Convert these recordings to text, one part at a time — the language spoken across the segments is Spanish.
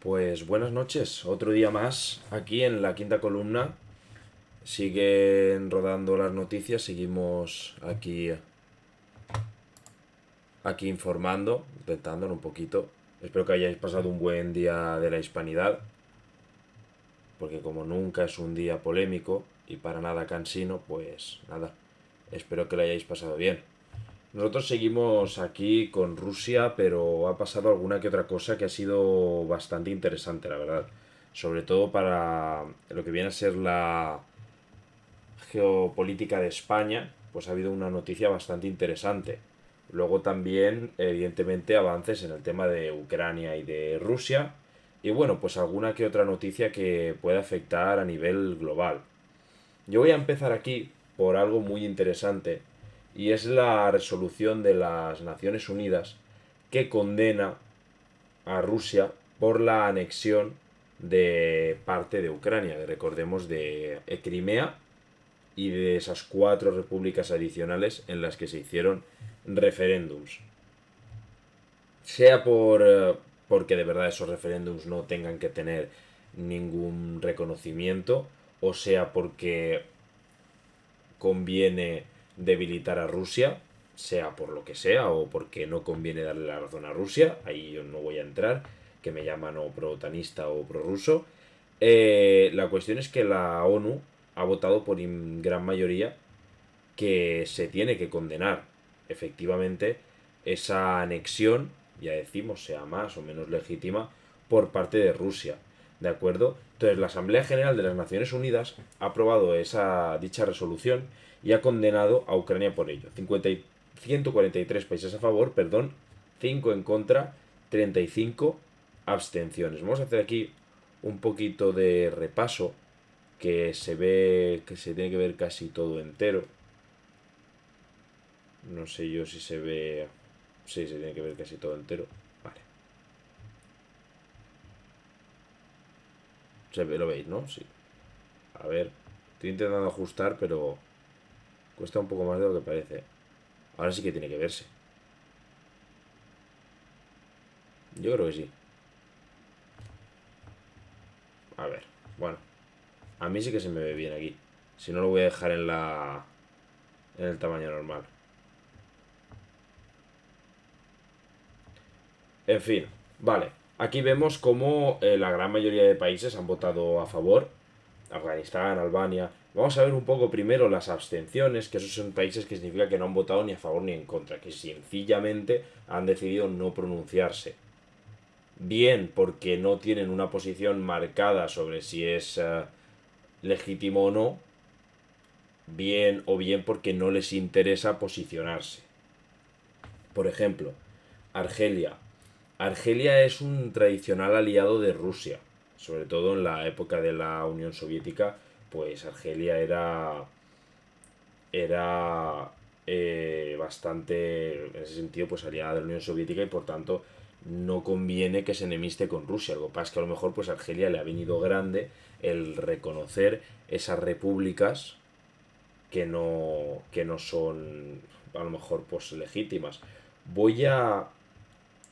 Pues buenas noches, otro día más aquí en la quinta columna. Siguen rodando las noticias, seguimos aquí informando, intentándolo un poquito. Espero que hayáis pasado un buen día de la hispanidad, porque como nunca es un día polémico y para nada cansino, pues nada, espero que lo hayáis pasado bien. Nosotros seguimos aquí con Rusia, pero ha pasado alguna que otra cosa que ha sido bastante interesante, la verdad. Sobre todo para lo que viene a ser la geopolítica de España, pues ha habido una noticia bastante interesante. Luego también, evidentemente, avances en el tema de Ucrania y de Rusia. Y bueno, pues alguna que otra noticia que pueda afectar a nivel global. Yo voy a empezar aquí por algo muy interesante y es la resolución de las Naciones Unidas que condena a Rusia por la anexión de parte de Ucrania, recordemos de Crimea y de esas cuatro repúblicas adicionales en las que se hicieron referéndums. Sea porque de verdad esos referéndums no tengan que tener ningún reconocimiento, o sea porque conviene debilitar a Rusia, sea por lo que sea, o porque no conviene darle la razón a Rusia, ahí yo no voy a entrar, que me llaman o pro-otanista o pro-ruso. La cuestión es que la ONU ha votado por gran mayoría que se tiene que condenar efectivamente esa anexión, ya decimos, sea más o menos legítima, por parte de Rusia. ¿De acuerdo? Entonces la Asamblea General de las Naciones Unidas ha aprobado dicha resolución y ha condenado a Ucrania por ello. 143 países a favor, perdón, 5 en contra, 35 abstenciones. Vamos a hacer aquí un poquito de repaso que se ve que se tiene que ver casi todo entero. No sé yo si se ve. Sí, se tiene que ver casi todo entero. Vale. Lo veis, ¿no? Sí. A ver. Estoy intentando ajustar, pero cuesta un poco más de lo que parece. Ahora sí que tiene que verse. Yo creo que sí. A ver. Bueno. A mí sí que se me ve bien aquí. Si no lo voy a dejar en el tamaño normal. En fin. Vale. Aquí vemos cómo la gran mayoría de países han votado a favor. Afganistán, Albania. Vamos a ver un poco primero las abstenciones, que esos son países que significa que no han votado ni a favor ni en contra, que sencillamente han decidido no pronunciarse. Bien porque no tienen una posición marcada sobre si es legítimo o no, bien o bien porque no les interesa posicionarse. Por ejemplo, Argelia. Argelia es un tradicional aliado de Rusia, sobre todo en la época de la Unión Soviética, pues Argelia era bastante, en ese sentido, pues aliada de la Unión Soviética y por tanto no conviene que se enemiste con Rusia. Lo que pasa es que a lo mejor pues a Argelia le ha venido grande el reconocer esas repúblicas que no son a lo mejor pues legítimas. Voy a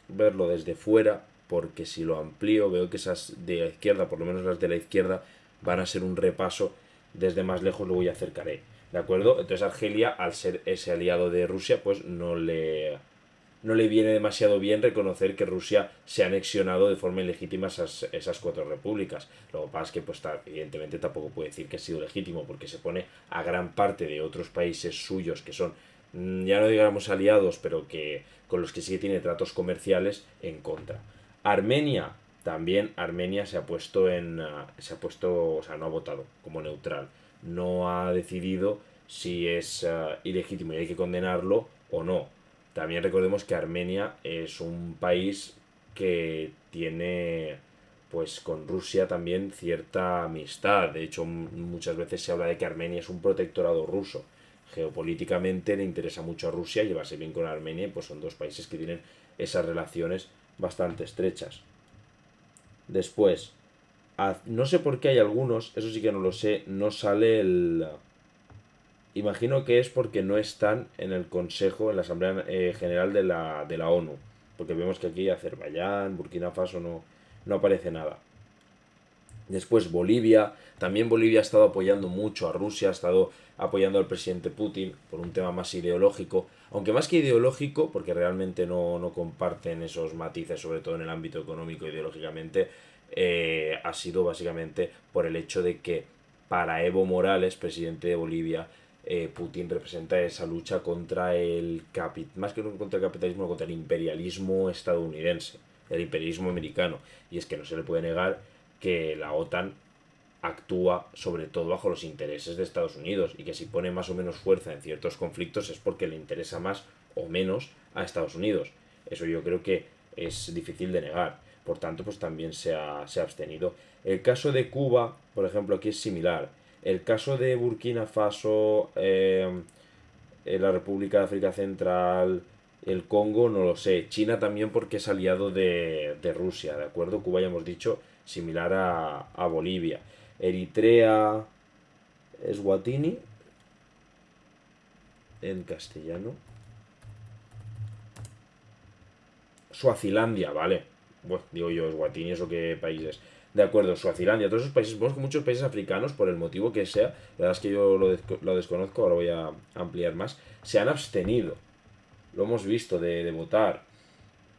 verlo desde fuera porque si lo amplío veo que esas de la izquierda, por lo menos las de la izquierda, van a ser un repaso desde más lejos, luego ya acercaré. ¿De acuerdo? Entonces Argelia, al ser ese aliado de Rusia, pues no le viene demasiado bien reconocer que Rusia se ha anexionado de forma ilegítima esas cuatro repúblicas. Lo que pasa es que, pues, evidentemente, tampoco puede decir que ha sido legítimo, porque se pone a gran parte de otros países suyos que son, ya no digamos aliados, pero que con los que sí tiene tratos comerciales en contra. Armenia, también Armenia se ha puesto, o sea, no ha votado como neutral. No ha decidido si es ilegítimo y hay que condenarlo o no. También recordemos que Armenia es un país que tiene pues con Rusia también cierta amistad. De hecho, muchas veces se habla de que Armenia es un protectorado ruso. Geopolíticamente le interesa mucho a Rusia llevarse bien con Armenia, pues son dos países que tienen esas relaciones bastante estrechas. Después, no sé por qué hay algunos, eso sí que no lo sé, no sale el. Imagino que es porque no están en el Consejo, en la Asamblea General de la ONU. Porque vemos que aquí Azerbaiyán, Burkina Faso no aparece nada. Después Bolivia, también Bolivia ha estado apoyando mucho a Rusia, ha estado apoyando al presidente Putin por un tema más ideológico, aunque más que ideológico, porque realmente no comparten esos matices, sobre todo en el ámbito económico ideológicamente, ha sido básicamente por el hecho de que para Evo Morales, presidente de Bolivia, Putin representa esa lucha contra más que contra el capitalismo, contra el imperialismo estadounidense, el imperialismo americano. Y es que no se le puede negar que la OTAN actúa sobre todo bajo los intereses de Estados Unidos y que si pone más o menos fuerza en ciertos conflictos es porque le interesa más o menos a Estados Unidos. Eso yo creo que es difícil de negar. Por tanto, pues también se ha abstenido. El caso de Cuba, por ejemplo, aquí es similar. El caso de Burkina Faso, la República de África Central, el Congo, no lo sé. China también porque es aliado de Rusia, ¿de acuerdo? Cuba ya hemos dicho similar a Bolivia. Eritrea, Eswatini, en castellano. Suazilandia, vale. Bueno, digo yo, Eswatini, ¿eso qué países? De acuerdo, Suazilandia, todos esos países, bueno, muchos países africanos, por el motivo que sea, la verdad es que yo lo desconozco, ahora voy a ampliar más, se han abstenido. Lo hemos visto de votar.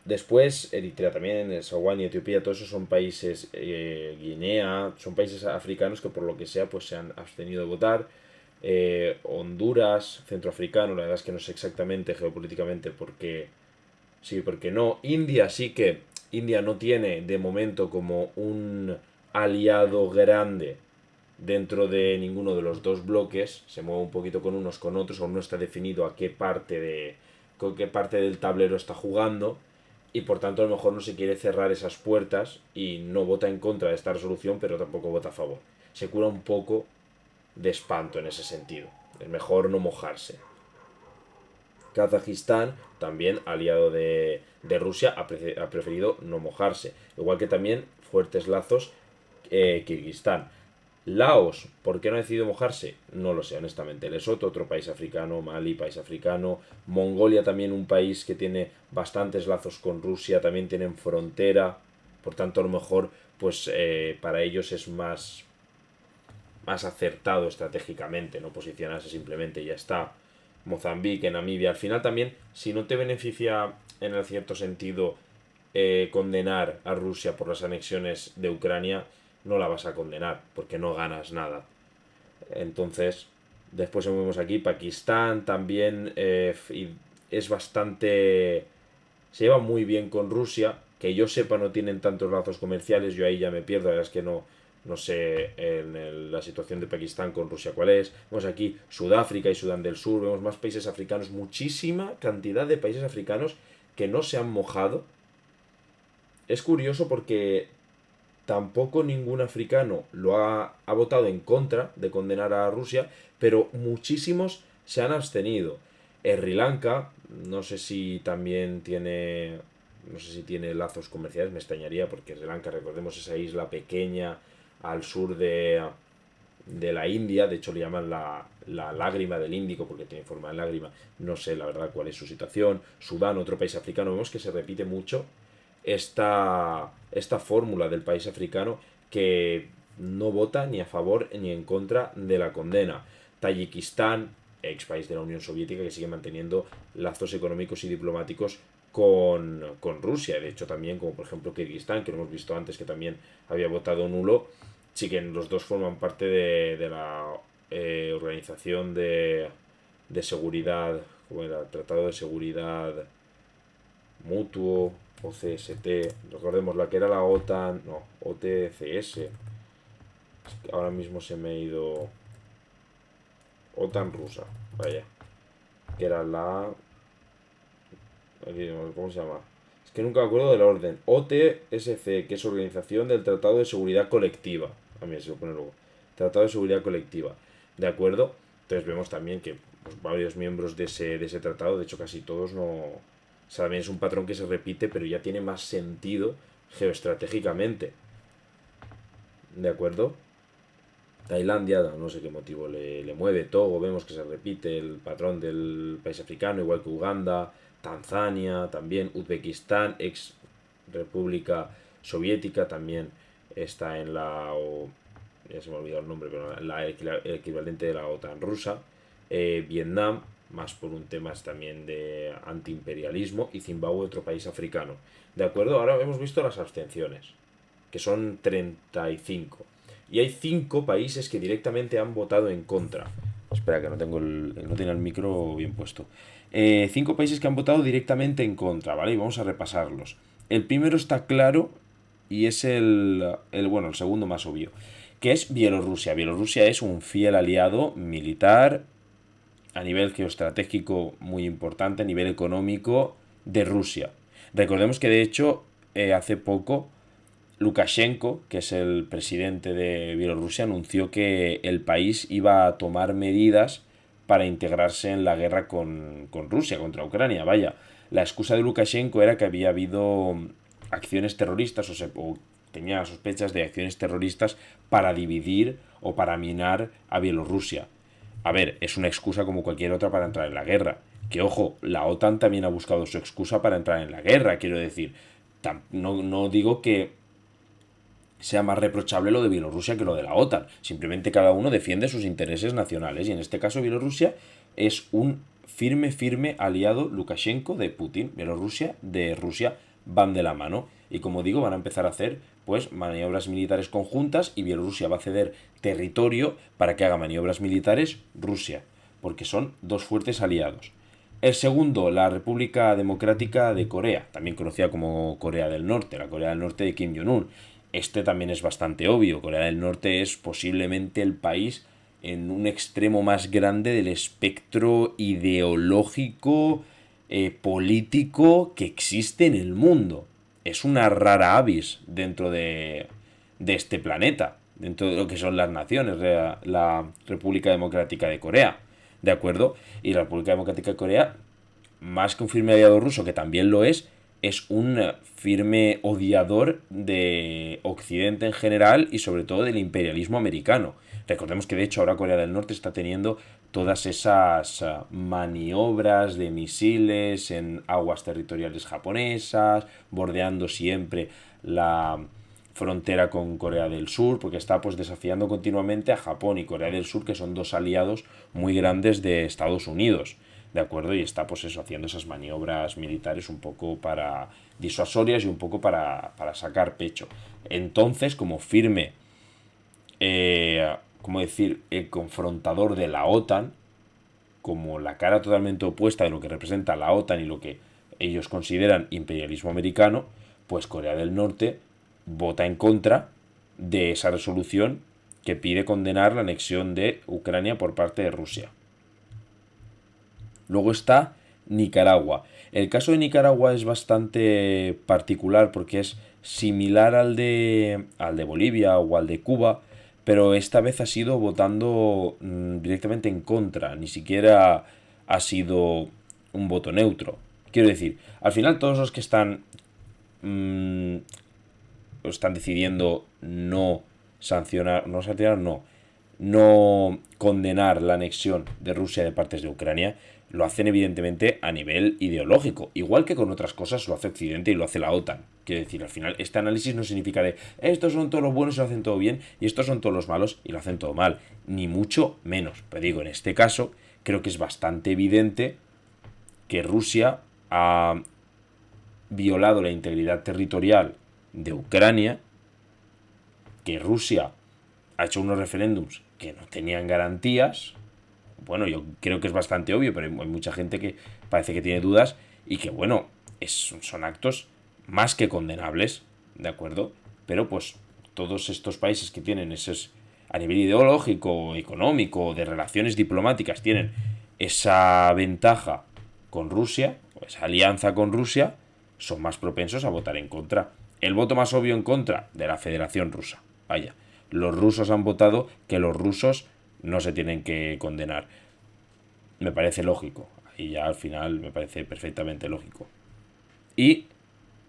Después, Eritrea también, Saguani, Etiopía, todos esos son países, Guinea, son países africanos que por lo que sea pues se han abstenido de votar. Honduras, centroafricano, la verdad es que no sé exactamente geopolíticamente por qué sí, porque no. India sí que India no tiene de momento como un aliado grande dentro de ninguno de los dos bloques, se mueve un poquito con unos con otros, aún no está definido a con qué parte del tablero está jugando y por tanto a lo mejor no se quiere cerrar esas puertas y no vota en contra de esta resolución, pero tampoco vota a favor. Se cura un poco de espanto en ese sentido. Es mejor no mojarse. Kazajistán, también aliado de Rusia, ha preferido no mojarse. Igual que también fuertes lazos Kirguistán. Laos, ¿por qué no ha decidido mojarse? No lo sé, honestamente. Lesoto, otro país africano, Mali, país africano, Mongolia también un país que tiene bastantes lazos con Rusia, también tienen frontera, por tanto a lo mejor pues para ellos es más acertado estratégicamente, no posicionarse simplemente y ya está. Mozambique, Namibia, al final también, si no te beneficia en el cierto sentido condenar a Rusia por las anexiones de Ucrania, no la vas a condenar, porque no ganas nada. Entonces, después vemos aquí, Pakistán también es bastante... Se lleva muy bien con Rusia, que yo sepa no tienen tantos lazos comerciales, yo ahí ya me pierdo, la verdad es que no sé la situación de Pakistán con Rusia cuál es. Vemos aquí Sudáfrica y Sudán del Sur, vemos más países africanos, muchísima cantidad de países africanos que no se han mojado. Es curioso porque tampoco ningún africano ha votado en contra de condenar a Rusia, pero muchísimos se han abstenido. Sri Lanka, no sé si también tiene, no sé si tiene lazos comerciales, me extrañaría porque Sri Lanka, recordemos, esa isla pequeña al sur de la India, de hecho le llaman la lágrima del Índico porque tiene forma de lágrima, no sé la verdad cuál es su situación. Sudán, otro país africano, vemos que se repite mucho esta fórmula del país africano que no vota ni a favor ni en contra de la condena. Tayikistán, ex país de la Unión Soviética, que sigue manteniendo lazos económicos y diplomáticos con Rusia. De hecho, también, como por ejemplo Kirguistán, que lo hemos visto antes, que también había votado nulo, sí que los dos forman parte de la Organización de Seguridad, ¿cómo era? Tratado de Seguridad Mutuo, OCST, recordemos la que era la OTAN, no, OTCS, ahora mismo se me ha ido, OTAN rusa, vaya, que era ¿cómo se llama? Es que nunca me acuerdo del orden, OTSC, que es Organización del Tratado de Seguridad Colectiva, a mí se lo pone luego, Tratado de Seguridad Colectiva, ¿de acuerdo? Entonces vemos también que pues, varios miembros de ese tratado, de hecho casi todos no, o sea, también es un patrón que se repite, pero ya tiene más sentido geoestratégicamente. ¿De acuerdo? Tailandia, no sé qué motivo le mueve. Togo, vemos que se repite el patrón del país africano, igual que Uganda. Tanzania, también Uzbekistán, ex República soviética también está en ya se me ha olvidado el nombre, pero el equivalente de la OTAN rusa. Vietnam, más por un tema también de antiimperialismo, y Zimbabue, otro país africano. ¿De acuerdo? Ahora hemos visto las abstenciones, que son 35. Y hay 5 países que directamente han votado en contra. Espera, que no tengo el micro bien puesto. 5 países que han votado directamente en contra, ¿vale? Y vamos a repasarlos. El primero está claro y es el segundo más obvio, que es Bielorrusia. Bielorrusia es un fiel aliado militar, a nivel geoestratégico muy importante, a nivel económico de Rusia. Recordemos que de hecho hace poco Lukashenko, que es el presidente de Bielorrusia, anunció que el país iba a tomar medidas para integrarse en la guerra con Rusia, contra Ucrania. Vaya, la excusa de Lukashenko era que había habido acciones terroristas o tenía sospechas de acciones terroristas para dividir o para minar a Bielorrusia. A ver, es una excusa como cualquier otra para entrar en la guerra. Que ojo, la OTAN también ha buscado su excusa para entrar en la guerra, quiero decir. No digo que sea más reprochable lo de Bielorrusia que lo de la OTAN. Simplemente cada uno defiende sus intereses nacionales. Y en este caso Bielorrusia es un firme aliado Lukashenko de Putin. Bielorrusia de Rusia van de la mano. Y como digo, van a empezar a hacer pues maniobras militares conjuntas y Bielorrusia va a ceder territorio para que haga maniobras militares Rusia. Porque son dos fuertes aliados. El segundo, la República Democrática de Corea, también conocida como Corea del Norte, la Corea del Norte de Kim Jong-un. Este también es bastante obvio. Corea del Norte es posiblemente el país en un extremo más grande del espectro ideológico, político que existe en el mundo. Es una rara avis dentro de este planeta, dentro de lo que son las naciones, la República Democrática de Corea. ¿De acuerdo? Y la República Democrática de Corea, más que un firme aliado ruso, que también lo es un firme odiador de Occidente en general y sobre todo del imperialismo americano. Recordemos que de hecho ahora Corea del Norte está teniendo todas esas maniobras de misiles en aguas territoriales japonesas, bordeando siempre la frontera con Corea del Sur, porque está pues desafiando continuamente a Japón y Corea del Sur, que son dos aliados muy grandes de Estados Unidos. ¿De acuerdo? Y está pues eso, haciendo esas maniobras militares un poco para disuasorias y un poco para sacar pecho. Entonces, como firme, como decir, el confrontador de la OTAN, como la cara totalmente opuesta de lo que representa la OTAN y lo que ellos consideran imperialismo americano, pues Corea del Norte vota en contra de esa resolución que pide condenar la anexión de Ucrania por parte de Rusia. Luego está Nicaragua. El caso de Nicaragua es bastante particular porque es similar al de Bolivia o al de Cuba, pero esta vez ha sido votando directamente en contra, ni siquiera ha sido un voto neutro. Quiero decir, al final todos los que están decidiendo no condenar la anexión de Rusia de partes de Ucrania, lo hacen evidentemente a nivel ideológico. Igual que con otras cosas lo hace Occidente y lo hace la OTAN. Quiero decir, al final este análisis no significa de estos son todos los buenos y lo hacen todo bien y estos son todos los malos y lo hacen todo mal. Ni mucho menos. Pero digo, en este caso creo que es bastante evidente que Rusia ha violado la integridad territorial de Ucrania, que Rusia ha hecho unos referéndums que no tenían garantías. Bueno, yo creo que es bastante obvio, pero hay mucha gente que parece que tiene dudas y que, bueno, son actos más que condenables, ¿de acuerdo? Pero pues todos estos países que tienen esos, a nivel ideológico, económico, de relaciones diplomáticas, tienen esa ventaja con Rusia, o esa alianza con Rusia, son más propensos a votar en contra. El voto más obvio en contra de la Federación Rusa. Vaya, los rusos han votado que los rusos no se tienen que condenar. Me parece lógico. Y ya al final me parece perfectamente lógico. Y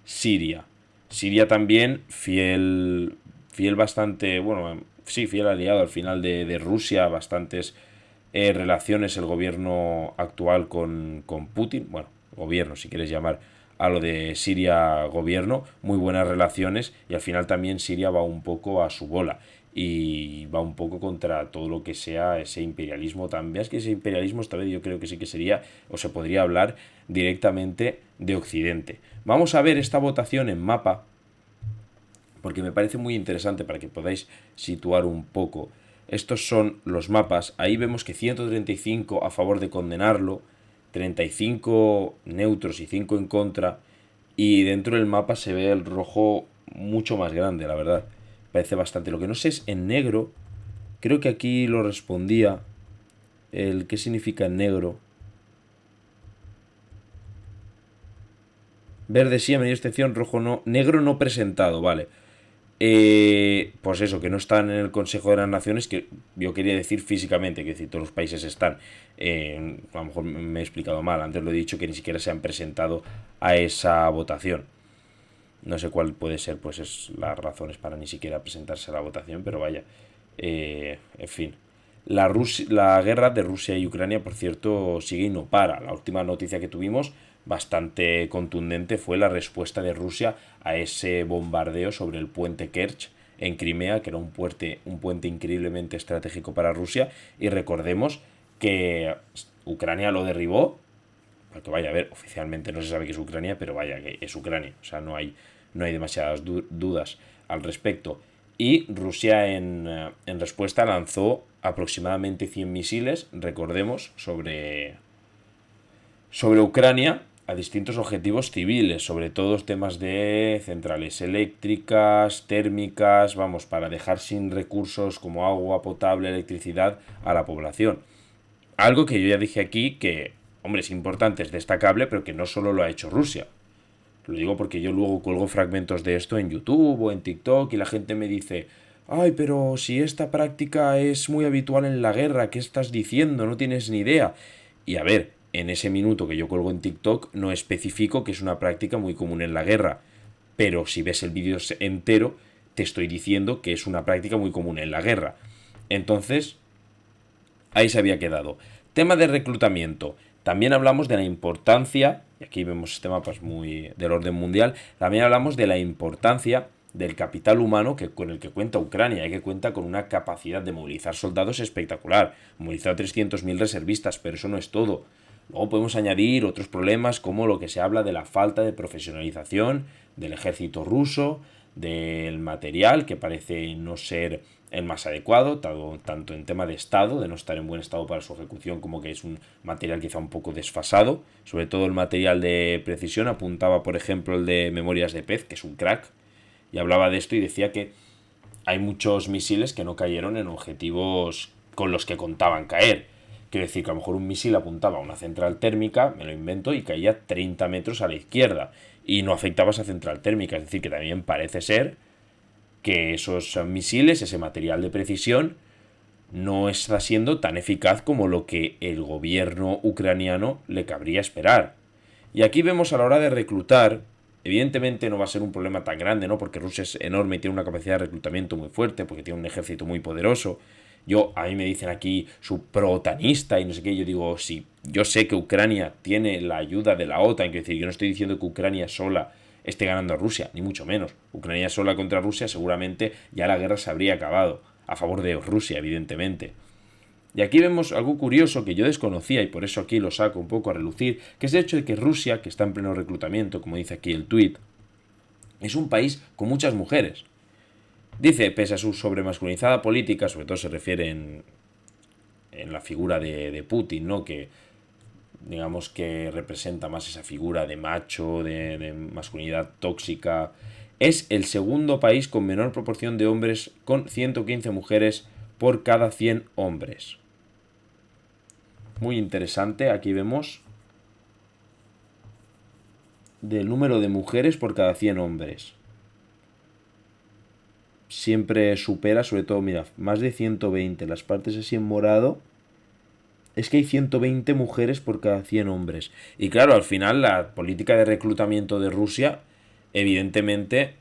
Siria. Siria también fiel bastante, bueno, sí, fiel aliado al final de Rusia, bastantes relaciones el gobierno actual con Putin, bueno, gobierno si quieres llamar a lo de Siria gobierno, muy buenas relaciones, y al final también Siria va un poco a su bola y va un poco contra todo lo que sea ese imperialismo también. Es que ese imperialismo esta vez yo creo que sí que sería, o se podría hablar directamente de Occidente. Vamos a ver esta votación en mapa, porque me parece muy interesante para que podáis situar un poco. Estos son los mapas. Ahí vemos que 135 a favor de condenarlo, 35 neutros y 5 en contra. Y dentro del mapa se ve el rojo mucho más grande, la verdad. Parece bastante. Lo que no sé es en negro. Creo que aquí lo respondía. El qué significa en negro. Verde sí, a media excepción, rojo no. Negro no presentado, vale. Pues eso, que no están en el Consejo de las Naciones, que yo quería decir físicamente, que decir, todos los países están. A lo mejor me he explicado mal, antes lo he dicho que ni siquiera se han presentado a esa votación. No sé cuál puede ser, pues es las razones para ni siquiera presentarse a la votación, pero vaya. En fin. La guerra de Rusia y Ucrania, por cierto, sigue y no para. La última noticia que tuvimos, bastante contundente, fue la respuesta de Rusia a ese bombardeo sobre el puente Kerch en Crimea, que era un puente increíblemente estratégico para Rusia. Y recordemos que Ucrania lo derribó, porque vaya, a ver, oficialmente no se sabe que es Ucrania, pero vaya, que es Ucrania. O sea, no hay demasiadas dudas al respecto. Y Rusia en respuesta lanzó aproximadamente 100 misiles, recordemos, sobre Ucrania a distintos objetivos civiles, sobre todo temas de centrales eléctricas, térmicas, vamos, para dejar sin recursos como agua potable, electricidad a la población. Algo que yo ya dije aquí que, hombre, es importante, es destacable, pero que no solo lo ha hecho Rusia. Lo digo porque yo luego cuelgo fragmentos de esto en YouTube o en TikTok y la gente me dice, ay, pero si esta práctica es muy habitual en la guerra, ¿qué estás diciendo? No tienes ni idea. Y a ver, en ese minuto que yo cuelgo en TikTok no especifico que es una práctica muy común en la guerra, pero si ves el vídeo entero te estoy diciendo que es una práctica muy común en la guerra. Entonces, ahí se había quedado. Tema de reclutamiento. También hablamos de la importancia, y aquí vemos este mapa es muy del orden mundial, también hablamos de la importancia del capital humano con el que cuenta Ucrania, que cuenta con una capacidad de movilizar soldados espectacular. Movilizado 300.000 reservistas, pero eso no es todo. Luego podemos añadir otros problemas como lo que se habla de la falta de profesionalización del ejército ruso, del material que parece no ser el más adecuado, tanto en tema de estado, de no estar en buen estado para su ejecución, como que es un material quizá un poco desfasado. Sobre todo el material de precisión, apuntaba por ejemplo el de Memorias de Pez, que es un crack, y hablaba de esto y decía que hay muchos misiles que no cayeron en objetivos con los que contaban caer. Quiero decir que a lo mejor un misil apuntaba a una central térmica, me lo invento, y caía 30 metros a la izquierda. Y no afectaba a esa central térmica. Es decir, que también parece ser que esos misiles, ese material de precisión, no está siendo tan eficaz como lo que el gobierno ucraniano le cabría esperar. Y aquí vemos a la hora de reclutar, evidentemente no va a ser un problema tan grande, ¿no? Porque Rusia es enorme y tiene una capacidad de reclutamiento muy fuerte, porque tiene un ejército muy poderoso. A mí me dicen aquí su pro-otanista y no sé qué, yo digo, sí, yo sé que Ucrania tiene la ayuda de la OTAN, quiero decir, yo no estoy diciendo que Ucrania sola esté ganando a Rusia, ni mucho menos. Ucrania sola contra Rusia seguramente ya la guerra se habría acabado, a favor de Rusia, evidentemente. Y aquí vemos algo curioso que yo desconocía y por eso aquí lo saco un poco a relucir, que es el hecho de que Rusia, que está en pleno reclutamiento, como dice aquí el tuit, es un país con muchas mujeres. Dice, pese a su sobremasculinizada política, sobre todo se refiere en la figura de Putin, ¿no? Que digamos que representa más esa figura de macho, de masculinidad tóxica. Es el segundo país con menor proporción de hombres, con 115 mujeres por cada 100 hombres. Muy interesante, aquí vemos del número de mujeres por cada 100 hombres. Siempre supera, sobre todo, mira, más de 120. Las partes así en morado es que hay 120 mujeres por cada 100 hombres. Y claro, al final la política de reclutamiento de Rusia, evidentemente,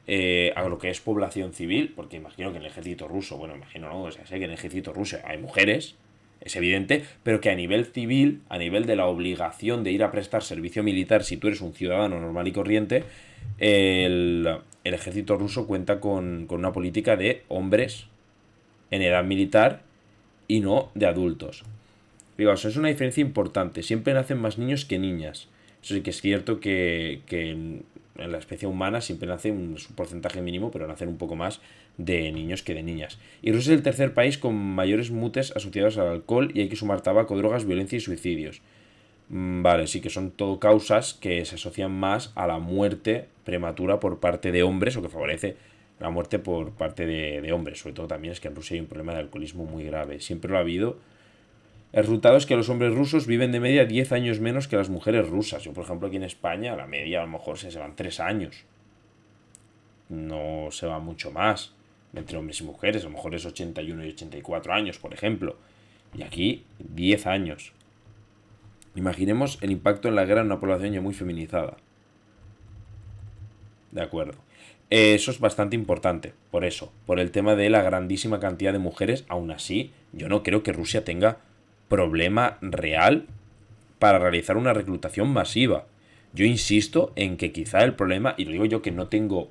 a lo que es población civil, porque imagino que en el ejército ruso, bueno, imagino no, o sea, sé que en el ejército ruso hay mujeres, es evidente, pero que a nivel civil, a nivel de la obligación de ir a prestar servicio militar si tú eres un ciudadano normal y corriente, el ejército ruso cuenta con una política de hombres en edad militar y no de adultos. Digo, eso es una diferencia importante. Siempre nacen más niños que niñas. Eso sí que es cierto que en la especie humana siempre nace un porcentaje mínimo, pero nacen un poco más de niños que de niñas. Y Rusia es el tercer país con mayores mutes asociados al alcohol y hay que sumar tabaco, drogas, violencia y suicidios. Vale, sí que son todo causas que se asocian más a la muerte prematura por parte de hombres o que favorece la muerte por parte de hombres. Sobre todo también es que en Rusia hay un problema de alcoholismo muy grave. Siempre lo ha habido. El resultado es que los hombres rusos viven de media 10 años menos que las mujeres rusas. Yo, por ejemplo, aquí en España, la media a lo mejor se van 3 años. No se va mucho más entre hombres y mujeres. A lo mejor es 81 y 84 años, por ejemplo. Y aquí 10 años. Imaginemos el impacto en la guerra en una población ya muy feminizada. De acuerdo. Eso es bastante importante, por eso, por el tema de la grandísima cantidad de mujeres. Aún así, yo no creo que Rusia tenga problema real para realizar una reclutación masiva. Yo insisto en que quizá el problema, y lo digo yo que no tengo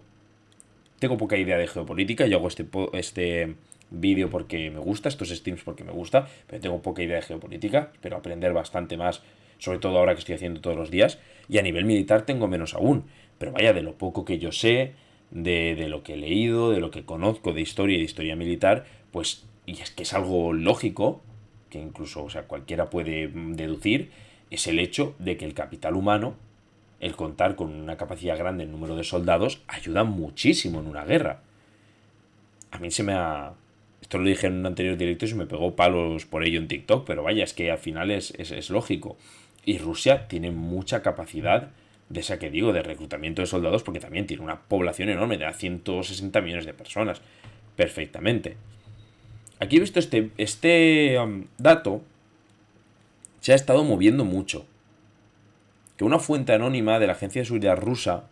poca idea de geopolítica, yo hago este vídeo porque me gusta, estos streams porque me gusta, pero tengo poca idea de geopolítica, espero aprender bastante más, sobre todo ahora que estoy haciendo todos los días, y a nivel militar tengo menos aún, pero vaya, de lo poco que yo sé, de lo que he leído, de lo que conozco de historia militar, pues, y es que es algo lógico, que incluso, o sea, cualquiera puede deducir, es el hecho de que el capital humano, el contar con una capacidad grande en número de soldados, ayuda muchísimo en una guerra. A mí se me ha... Esto lo dije en un anterior directo y se me pegó palos por ello en TikTok, pero vaya, es que al final es lógico. Y Rusia tiene mucha capacidad de esa que digo, de reclutamiento de soldados, porque también tiene una población enorme, de 160 millones de personas. Perfectamente. Aquí he visto este dato, se ha estado moviendo mucho. Que una fuente anónima de la agencia de seguridad rusa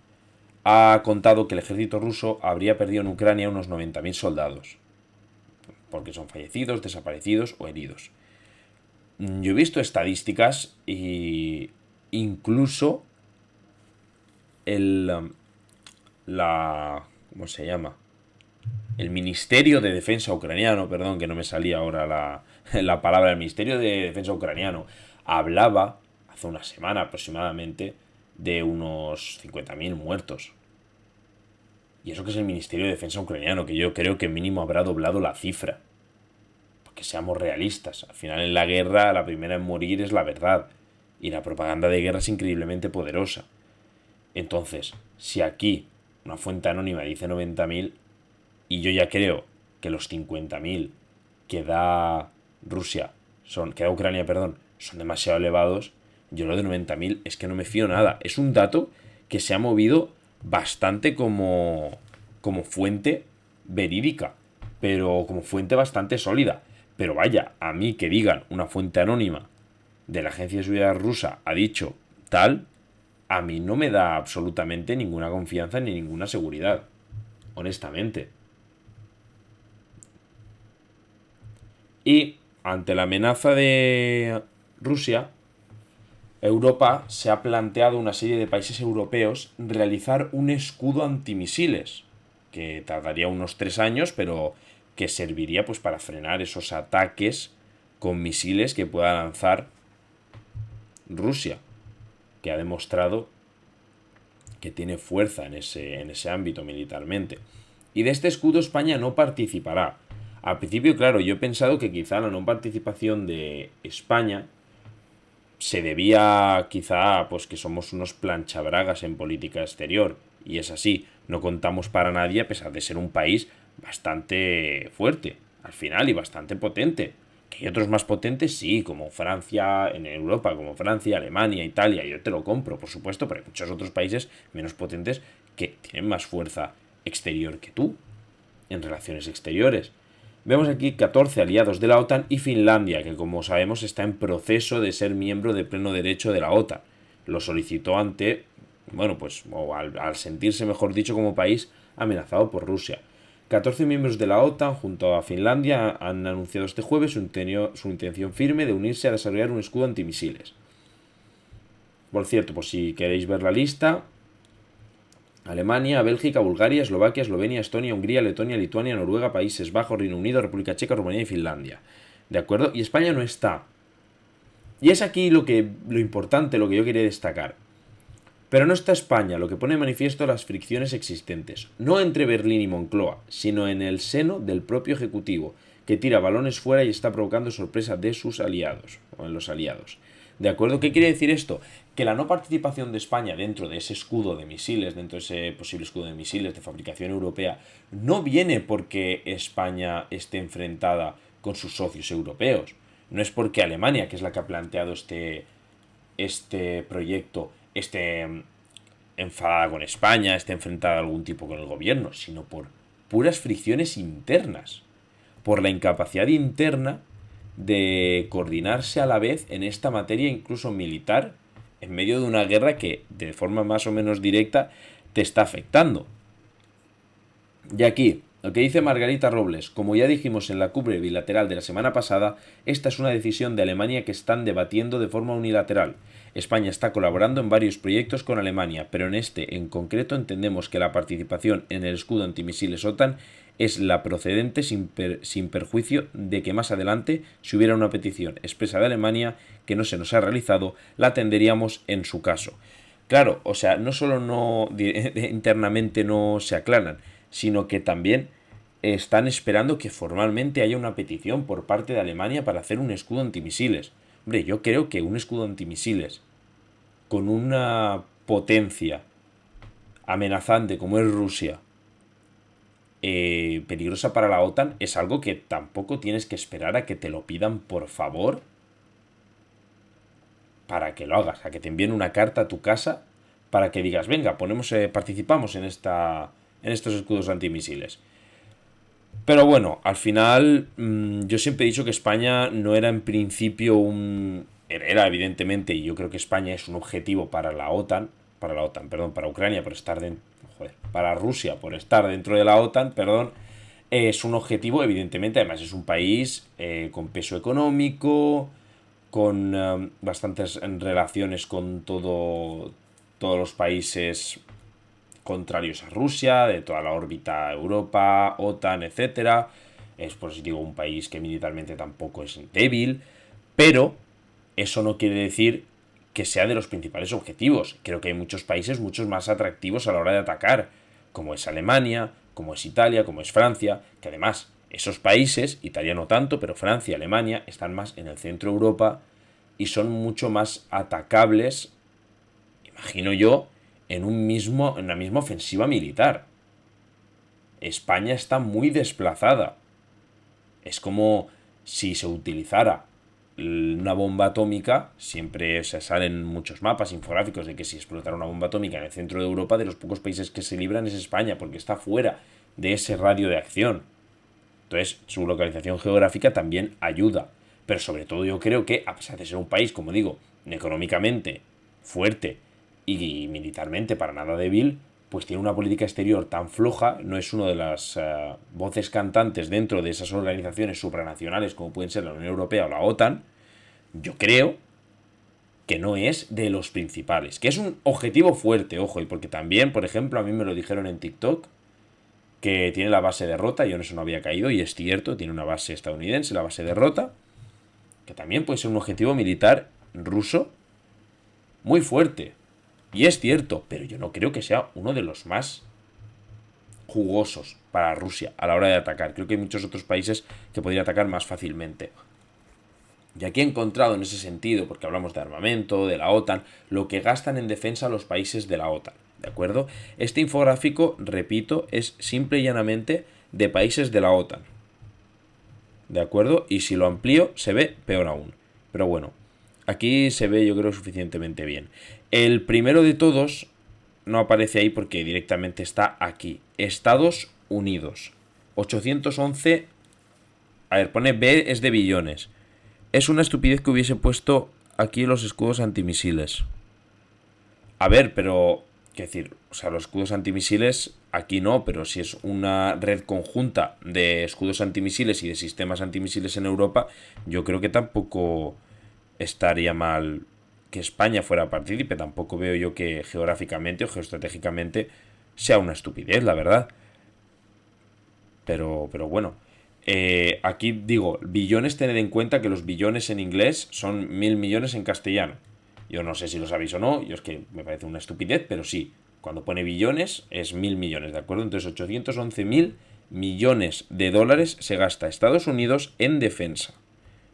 ha contado que el ejército ruso habría perdido en Ucrania unos 90.000 soldados. Porque son fallecidos, desaparecidos o heridos. Yo he visto estadísticas y incluso ¿cómo se llama? El Ministerio de Defensa ucraniano, perdón, que no me salía ahora la palabra, el Ministerio de Defensa ucraniano hablaba hace una semana aproximadamente de unos 50.000 muertos. Y eso que es el Ministerio de Defensa ucraniano, que yo creo que mínimo habrá doblado la cifra. Porque seamos realistas, al final en la guerra la primera en morir es la verdad. Y la propaganda de guerra es increíblemente poderosa. Entonces, si aquí una fuente anónima dice 90.000, y yo ya creo que los 50.000 que da Rusia, que da Ucrania, perdón, son demasiado elevados, yo lo de 90.000 es que no me fío nada. Es un dato que se ha movido bastante como fuente verídica, pero como fuente bastante sólida. Pero vaya, a mí que digan una fuente anónima de la agencia de seguridad rusa ha dicho tal, a mí no me da absolutamente ninguna confianza ni ninguna seguridad, honestamente. Y ante la amenaza de Rusia, Europa se ha planteado una serie de países europeos realizar un escudo antimisiles, que tardaría unos 3 años, pero que serviría pues para frenar esos ataques con misiles que pueda lanzar Rusia, que ha demostrado que tiene fuerza en ese ámbito militarmente. Y de este escudo España no participará. Al principio, claro, yo he pensado que quizá la no participación de España se debía quizá pues que somos unos planchabragas en política exterior. Y es así, no contamos para nadie a pesar de ser un país bastante fuerte, al final, y bastante potente. Que hay otros más potentes, sí, como Francia en Europa, como Francia, Alemania, Italia, yo te lo compro, por supuesto, pero hay muchos otros países menos potentes que tienen más fuerza exterior que tú, en relaciones exteriores. Vemos aquí 14 aliados de la OTAN y Finlandia, que como sabemos está en proceso de ser miembro de pleno derecho de la OTAN. Lo solicitó ante, bueno, pues, o al sentirse, mejor dicho, como país amenazado por Rusia. 14 miembros de la OTAN junto a Finlandia han anunciado este jueves su intención firme de unirse a desarrollar un escudo antimisiles. Por cierto, pues si queréis ver la lista: Alemania, Bélgica, Bulgaria, Eslovaquia, Eslovenia, Estonia, Hungría, Letonia, Lituania, Noruega, Países Bajos, Reino Unido, República Checa, Rumanía y Finlandia. ¿De acuerdo? Y España no está. Y es aquí lo importante, lo que yo quería destacar. Pero no está España, lo que pone de manifiesto las fricciones existentes, no entre Berlín y Moncloa, sino en el seno del propio Ejecutivo, que tira balones fuera y está provocando sorpresa de sus aliados, o en los aliados. ¿De acuerdo? ¿Qué quiere decir esto? Que la no participación de España dentro de ese escudo de misiles, dentro de ese posible escudo de misiles de fabricación europea, no viene porque España esté enfrentada con sus socios europeos. No es porque Alemania, que es la que ha planteado este proyecto, esté enfadada con España, esté enfrentada a algún tipo con el gobierno, sino por puras fricciones internas, por la incapacidad interna de coordinarse a la vez en esta materia, incluso militar, en medio de una guerra que de forma más o menos directa te está afectando. Y aquí, lo que dice Margarita Robles: como ya dijimos en la cumbre bilateral de la semana pasada, esta es una decisión de Alemania que están debatiendo de forma unilateral. España está colaborando en varios proyectos con Alemania, pero en este en concreto entendemos que la participación en el escudo antimisiles OTAN es la procedente sin perjuicio de que más adelante, si hubiera una petición expresa de Alemania que no se nos ha realizado, la atenderíamos en su caso. Claro, o sea, no solo internamente no se aclaran, sino que también están esperando que formalmente haya una petición por parte de Alemania para hacer un escudo antimisiles. Hombre, yo creo que un escudo antimisiles con una potencia amenazante como es Rusia, peligrosa para la OTAN, es algo que tampoco tienes que esperar a que te lo pidan por favor para que lo hagas, a que te envíen una carta a tu casa para que digas, venga, participamos en estos escudos antimisiles. Pero bueno, al final yo siempre he dicho que España no era en principio era evidentemente, y yo creo que España es un objetivo para la OTAN, para Ucrania por estar para Rusia por estar dentro de la OTAN, es un objetivo evidentemente, además es un país con peso económico, con bastantes relaciones con todos los países contrarios a Rusia, de toda la órbita Europa, OTAN, etcétera. Es, pues digo, un país que militarmente tampoco es débil, pero eso no quiere decir que sea de los principales objetivos. Creo que hay muchos países mucho más atractivos a la hora de atacar, como es Alemania, como es Italia, como es Francia, que además esos países, Italia no tanto, pero Francia y Alemania están más en el centro de Europa y son mucho más atacables, imagino yo, en una misma ofensiva militar. España está muy desplazada. Es como si se utilizara una bomba atómica, siempre se salen muchos mapas infográficos de que si explotara una bomba atómica en el centro de Europa, de los pocos países que se libran es España, porque está fuera de ese radio de acción. Entonces, su localización geográfica también ayuda. Pero sobre todo yo creo que, a pesar de ser un país, como digo, económicamente fuerte y militarmente para nada débil, pues tiene una política exterior tan floja, no es una de las voces cantantes dentro de esas organizaciones supranacionales como pueden ser la Unión Europea o la OTAN. Yo creo que no es de los principales, que es un objetivo fuerte, ojo, y porque también, por ejemplo, a mí me lo dijeron en TikTok, que tiene la base de Rota, yo en eso no había caído, y es cierto, tiene una base estadounidense, la base de Rota, que también puede ser un objetivo militar ruso muy fuerte. Y es cierto, pero yo no creo que sea uno de los más jugosos para Rusia a la hora de atacar. Creo que hay muchos otros países que podría atacar más fácilmente. Y aquí he encontrado en ese sentido, porque hablamos de armamento, de la OTAN, lo que gastan en defensa los países de la OTAN, ¿de acuerdo? Este infográfico, repito, es simple y llanamente de países de la OTAN, ¿de acuerdo? Y si lo amplío, se ve peor aún. Pero bueno, aquí se ve yo creo suficientemente bien. El primero de todos no aparece ahí porque directamente está aquí. Estados Unidos. 811. A ver, pone B es de billones. Es una estupidez que hubiese puesto aquí los escudos antimisiles. A ver, pero quiero decir, o sea, los escudos antimisiles aquí no, pero si es una red conjunta de escudos antimisiles y de sistemas antimisiles en Europa, yo creo que tampoco estaría mal que España fuera partícipe. Tampoco veo yo que geográficamente o geoestratégicamente sea una estupidez, la verdad. Pero bueno. Aquí digo, billones, tened en cuenta que los billones en inglés son 1.000 millones en castellano. Yo no sé si lo sabéis o no, yo es que me parece una estupidez, pero sí. Cuando pone billones es 1.000 millones, ¿de acuerdo? Entonces 811.000 millones de dólares se gasta Estados Unidos en defensa,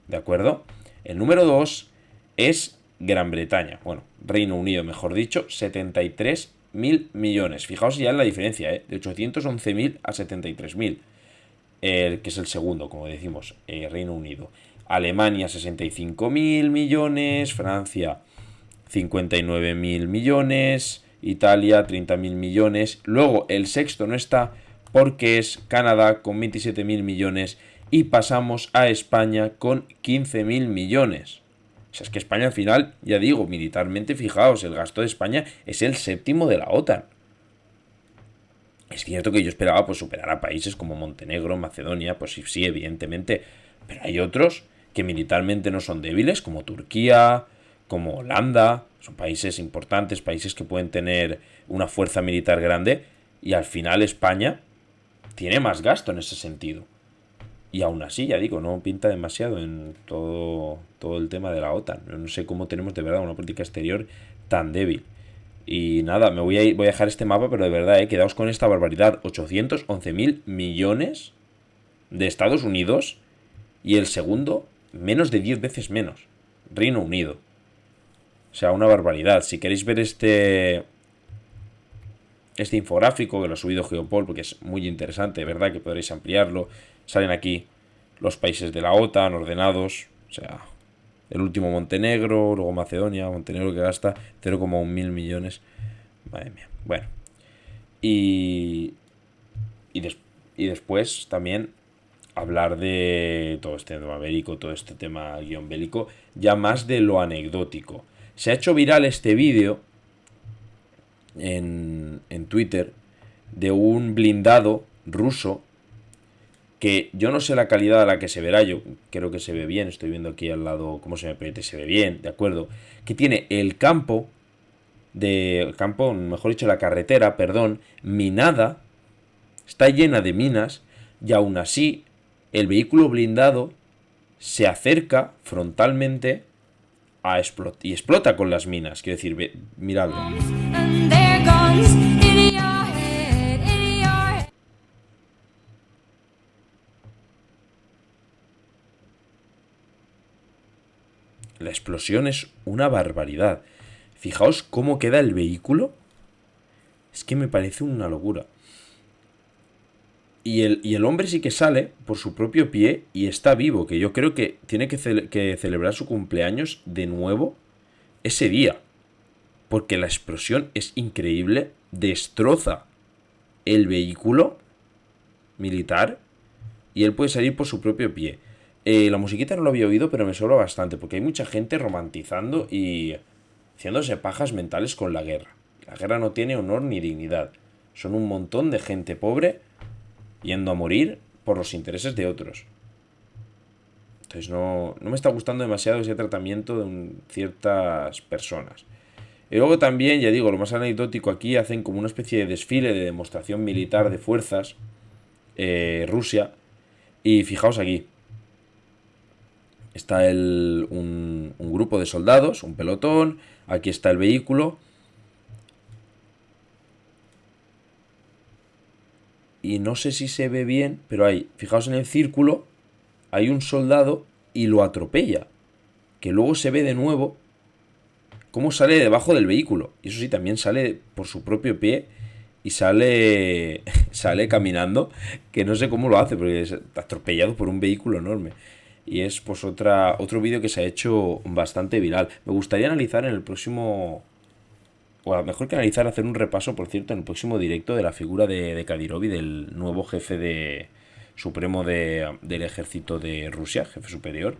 ¿de acuerdo? El número 2 es Gran Bretaña, bueno, Reino Unido mejor dicho, 73.000 millones. Fijaos ya en la diferencia, de 811.000 a 73.000, que es el segundo, como decimos, Reino Unido. Alemania 65.000 millones, Francia 59.000 millones, Italia 30.000 millones. Luego el sexto no está porque es Canadá con 27.000 millones y pasamos a España con 15.000 millones. O sea, es que España al final, ya digo, militarmente, fijaos, el gasto de España es el séptimo de la OTAN. Es cierto que yo esperaba pues superar a países como Montenegro, Macedonia, pues sí, evidentemente, pero hay otros que militarmente no son débiles, como Turquía, como Holanda, son países importantes, países que pueden tener una fuerza militar grande, y al final España tiene más gasto en ese sentido. Y aún así, ya digo, no pinta demasiado en todo el tema de la OTAN. Yo no sé cómo tenemos de verdad una política exterior tan débil. Y nada, voy a dejar este mapa, pero de verdad, quedaos con esta barbaridad. 811.000 millones de Estados Unidos y el segundo, menos de 10 veces menos. Reino Unido. O sea, una barbaridad. Si queréis ver este infográfico, que lo ha subido Geopol, porque es muy interesante, ¿verdad? Que podréis ampliarlo. Salen aquí los países de la OTAN ordenados. O sea, el último Montenegro, luego Macedonia, Montenegro que gasta 0,1 mil millones. Madre mía. Bueno. Y después también hablar de todo este tema bélico, todo este tema guión bélico, ya más de lo anecdótico. Se ha hecho viral este vídeo en Twitter de un blindado ruso que yo no sé la calidad a la que se verá, yo creo que se ve bien, estoy viendo aquí al lado cómo se me proyecta, se ve bien, de acuerdo, que tiene mejor dicho, la carretera, perdón, minada, está llena de minas, y aún así el vehículo blindado se acerca frontalmente y explota con las minas. Quiero decir, miradlo. La explosión es una barbaridad. Fijaos cómo queda el vehículo. Es que me parece una locura. Y el hombre sí que sale por su propio pie y está vivo, que yo creo que tiene que celebrar su cumpleaños de nuevo ese día. Porque la explosión es increíble, destroza el vehículo militar y él puede salir por su propio pie. La musiquita no lo había oído, pero me sobra bastante, porque hay mucha gente romantizando y haciéndose pajas mentales con la guerra. La guerra no tiene honor ni dignidad. Son un montón de gente pobre yendo a morir por los intereses de otros. Entonces no me está gustando demasiado ese tratamiento de ciertas personas. Y luego también, ya digo, lo más anecdótico aquí, hacen como una especie de desfile de demostración militar de fuerzas, Rusia. Y fijaos aquí, está un grupo de soldados, un pelotón, aquí está el vehículo. Y no sé si se ve bien, pero fijaos en el círculo, hay un soldado y lo atropella. Que luego se ve de nuevo cómo sale debajo del vehículo. Y eso sí, también sale por su propio pie y sale caminando, que no sé cómo lo hace, porque es atropellado por un vehículo enorme. Y es pues otro vídeo que se ha hecho bastante viral. Me gustaría analizar en el próximo... O a lo mejor que analizar, hacer un repaso, por cierto, en el próximo directo de la figura de Kadyrov, del nuevo jefe supremo del ejército de Rusia, jefe superior,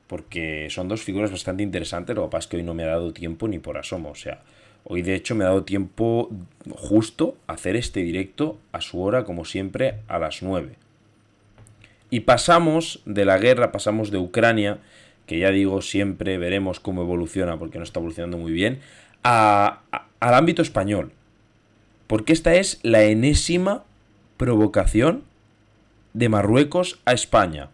porque son dos figuras bastante interesantes. Lo que pasa es que hoy no me ha dado tiempo ni por asomo. O sea, Hoy de hecho me ha dado tiempo justo a hacer este directo a su hora, como siempre, a las 9. Y pasamos de la guerra, pasamos de Ucrania, que ya digo siempre veremos cómo evoluciona porque no está evolucionando muy bien, al ámbito español. Porque esta es la enésima provocación de Marruecos a España.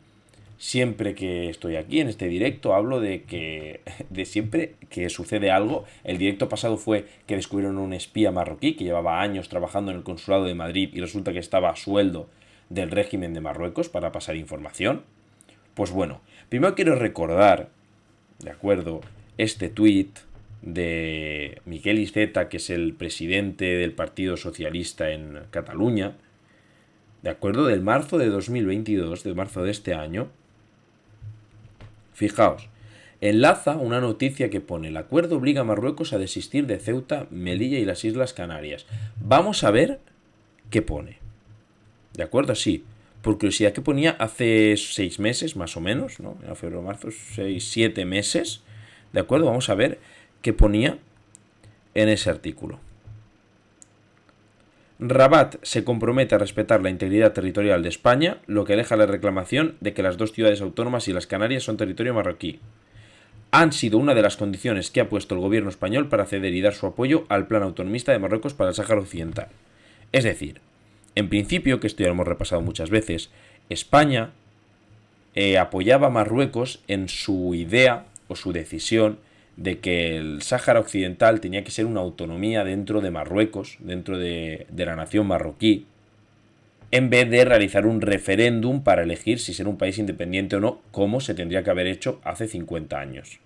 Siempre que estoy aquí en este directo hablo de siempre que sucede algo. El directo pasado fue que descubrieron un espía marroquí que llevaba años trabajando en el consulado de Madrid y resulta que estaba a sueldo del régimen de Marruecos para pasar información. Pues bueno, primero quiero recordar, ¿de acuerdo?, este tuit de Miquel Iceta, que es el presidente del Partido Socialista en Cataluña, ¿de acuerdo?, del marzo de 2022, del marzo de este año. Fijaos, enlaza una noticia que pone: el acuerdo obliga a Marruecos a desistir de Ceuta, Melilla y las Islas Canarias. Vamos a ver qué pone. ¿De acuerdo? Sí. Por curiosidad, que ponía hace 6 meses, más o menos, ¿no? En febrero, marzo, 6, 7 meses. ¿De acuerdo? Vamos a ver qué ponía en ese artículo. Rabat se compromete a respetar la integridad territorial de España, lo que aleja la reclamación de que las dos ciudades autónomas y las Canarias son territorio marroquí. Han sido una de las condiciones que ha puesto el gobierno español para ceder y dar su apoyo al plan autonomista de Marruecos para el Sáhara Occidental. Es decir, en principio, que esto ya lo hemos repasado muchas veces, España apoyaba a Marruecos en su idea o su decisión de que el Sáhara Occidental tenía que ser una autonomía dentro de Marruecos, dentro de la nación marroquí, en vez de realizar un referéndum para elegir si ser un país independiente o no, como se tendría que haber hecho hace 50 años.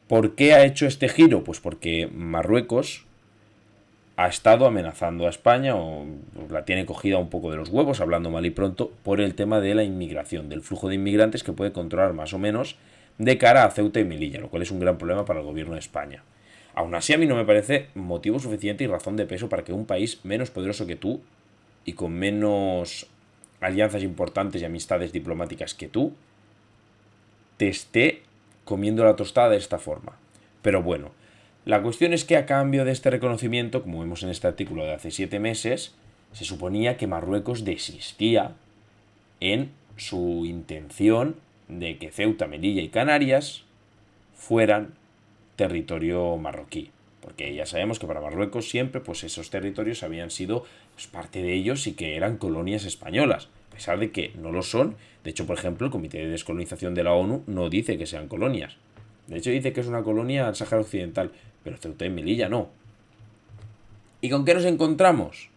¿Por qué ha hecho este giro? Pues porque Marruecos ha estado amenazando a España, o la tiene cogida un poco de los huevos, hablando mal y pronto, por el tema de la inmigración, del flujo de inmigrantes que puede controlar más o menos de cara a Ceuta y Melilla, lo cual es un gran problema para el gobierno de España. Aún así, a mí no me parece motivo suficiente y razón de peso para que un país menos poderoso que tú y con menos alianzas importantes y amistades diplomáticas que tú te esté comiendo la tostada de esta forma. Pero bueno, la cuestión es que a cambio de este reconocimiento, como vemos en este artículo de hace 7 meses, se suponía que Marruecos desistía en su intención de que Ceuta, Melilla y Canarias fueran territorio marroquí. Porque ya sabemos que para Marruecos siempre pues esos territorios habían sido pues, parte de ellos y que eran colonias españolas, a pesar de que no lo son. De hecho, por ejemplo, el Comité de Descolonización de la ONU no dice que sean colonias. De hecho, dice que es una colonia al Sáhara Occidental, pero Ceuta y Melilla no. ¿Y con qué nos encontramos?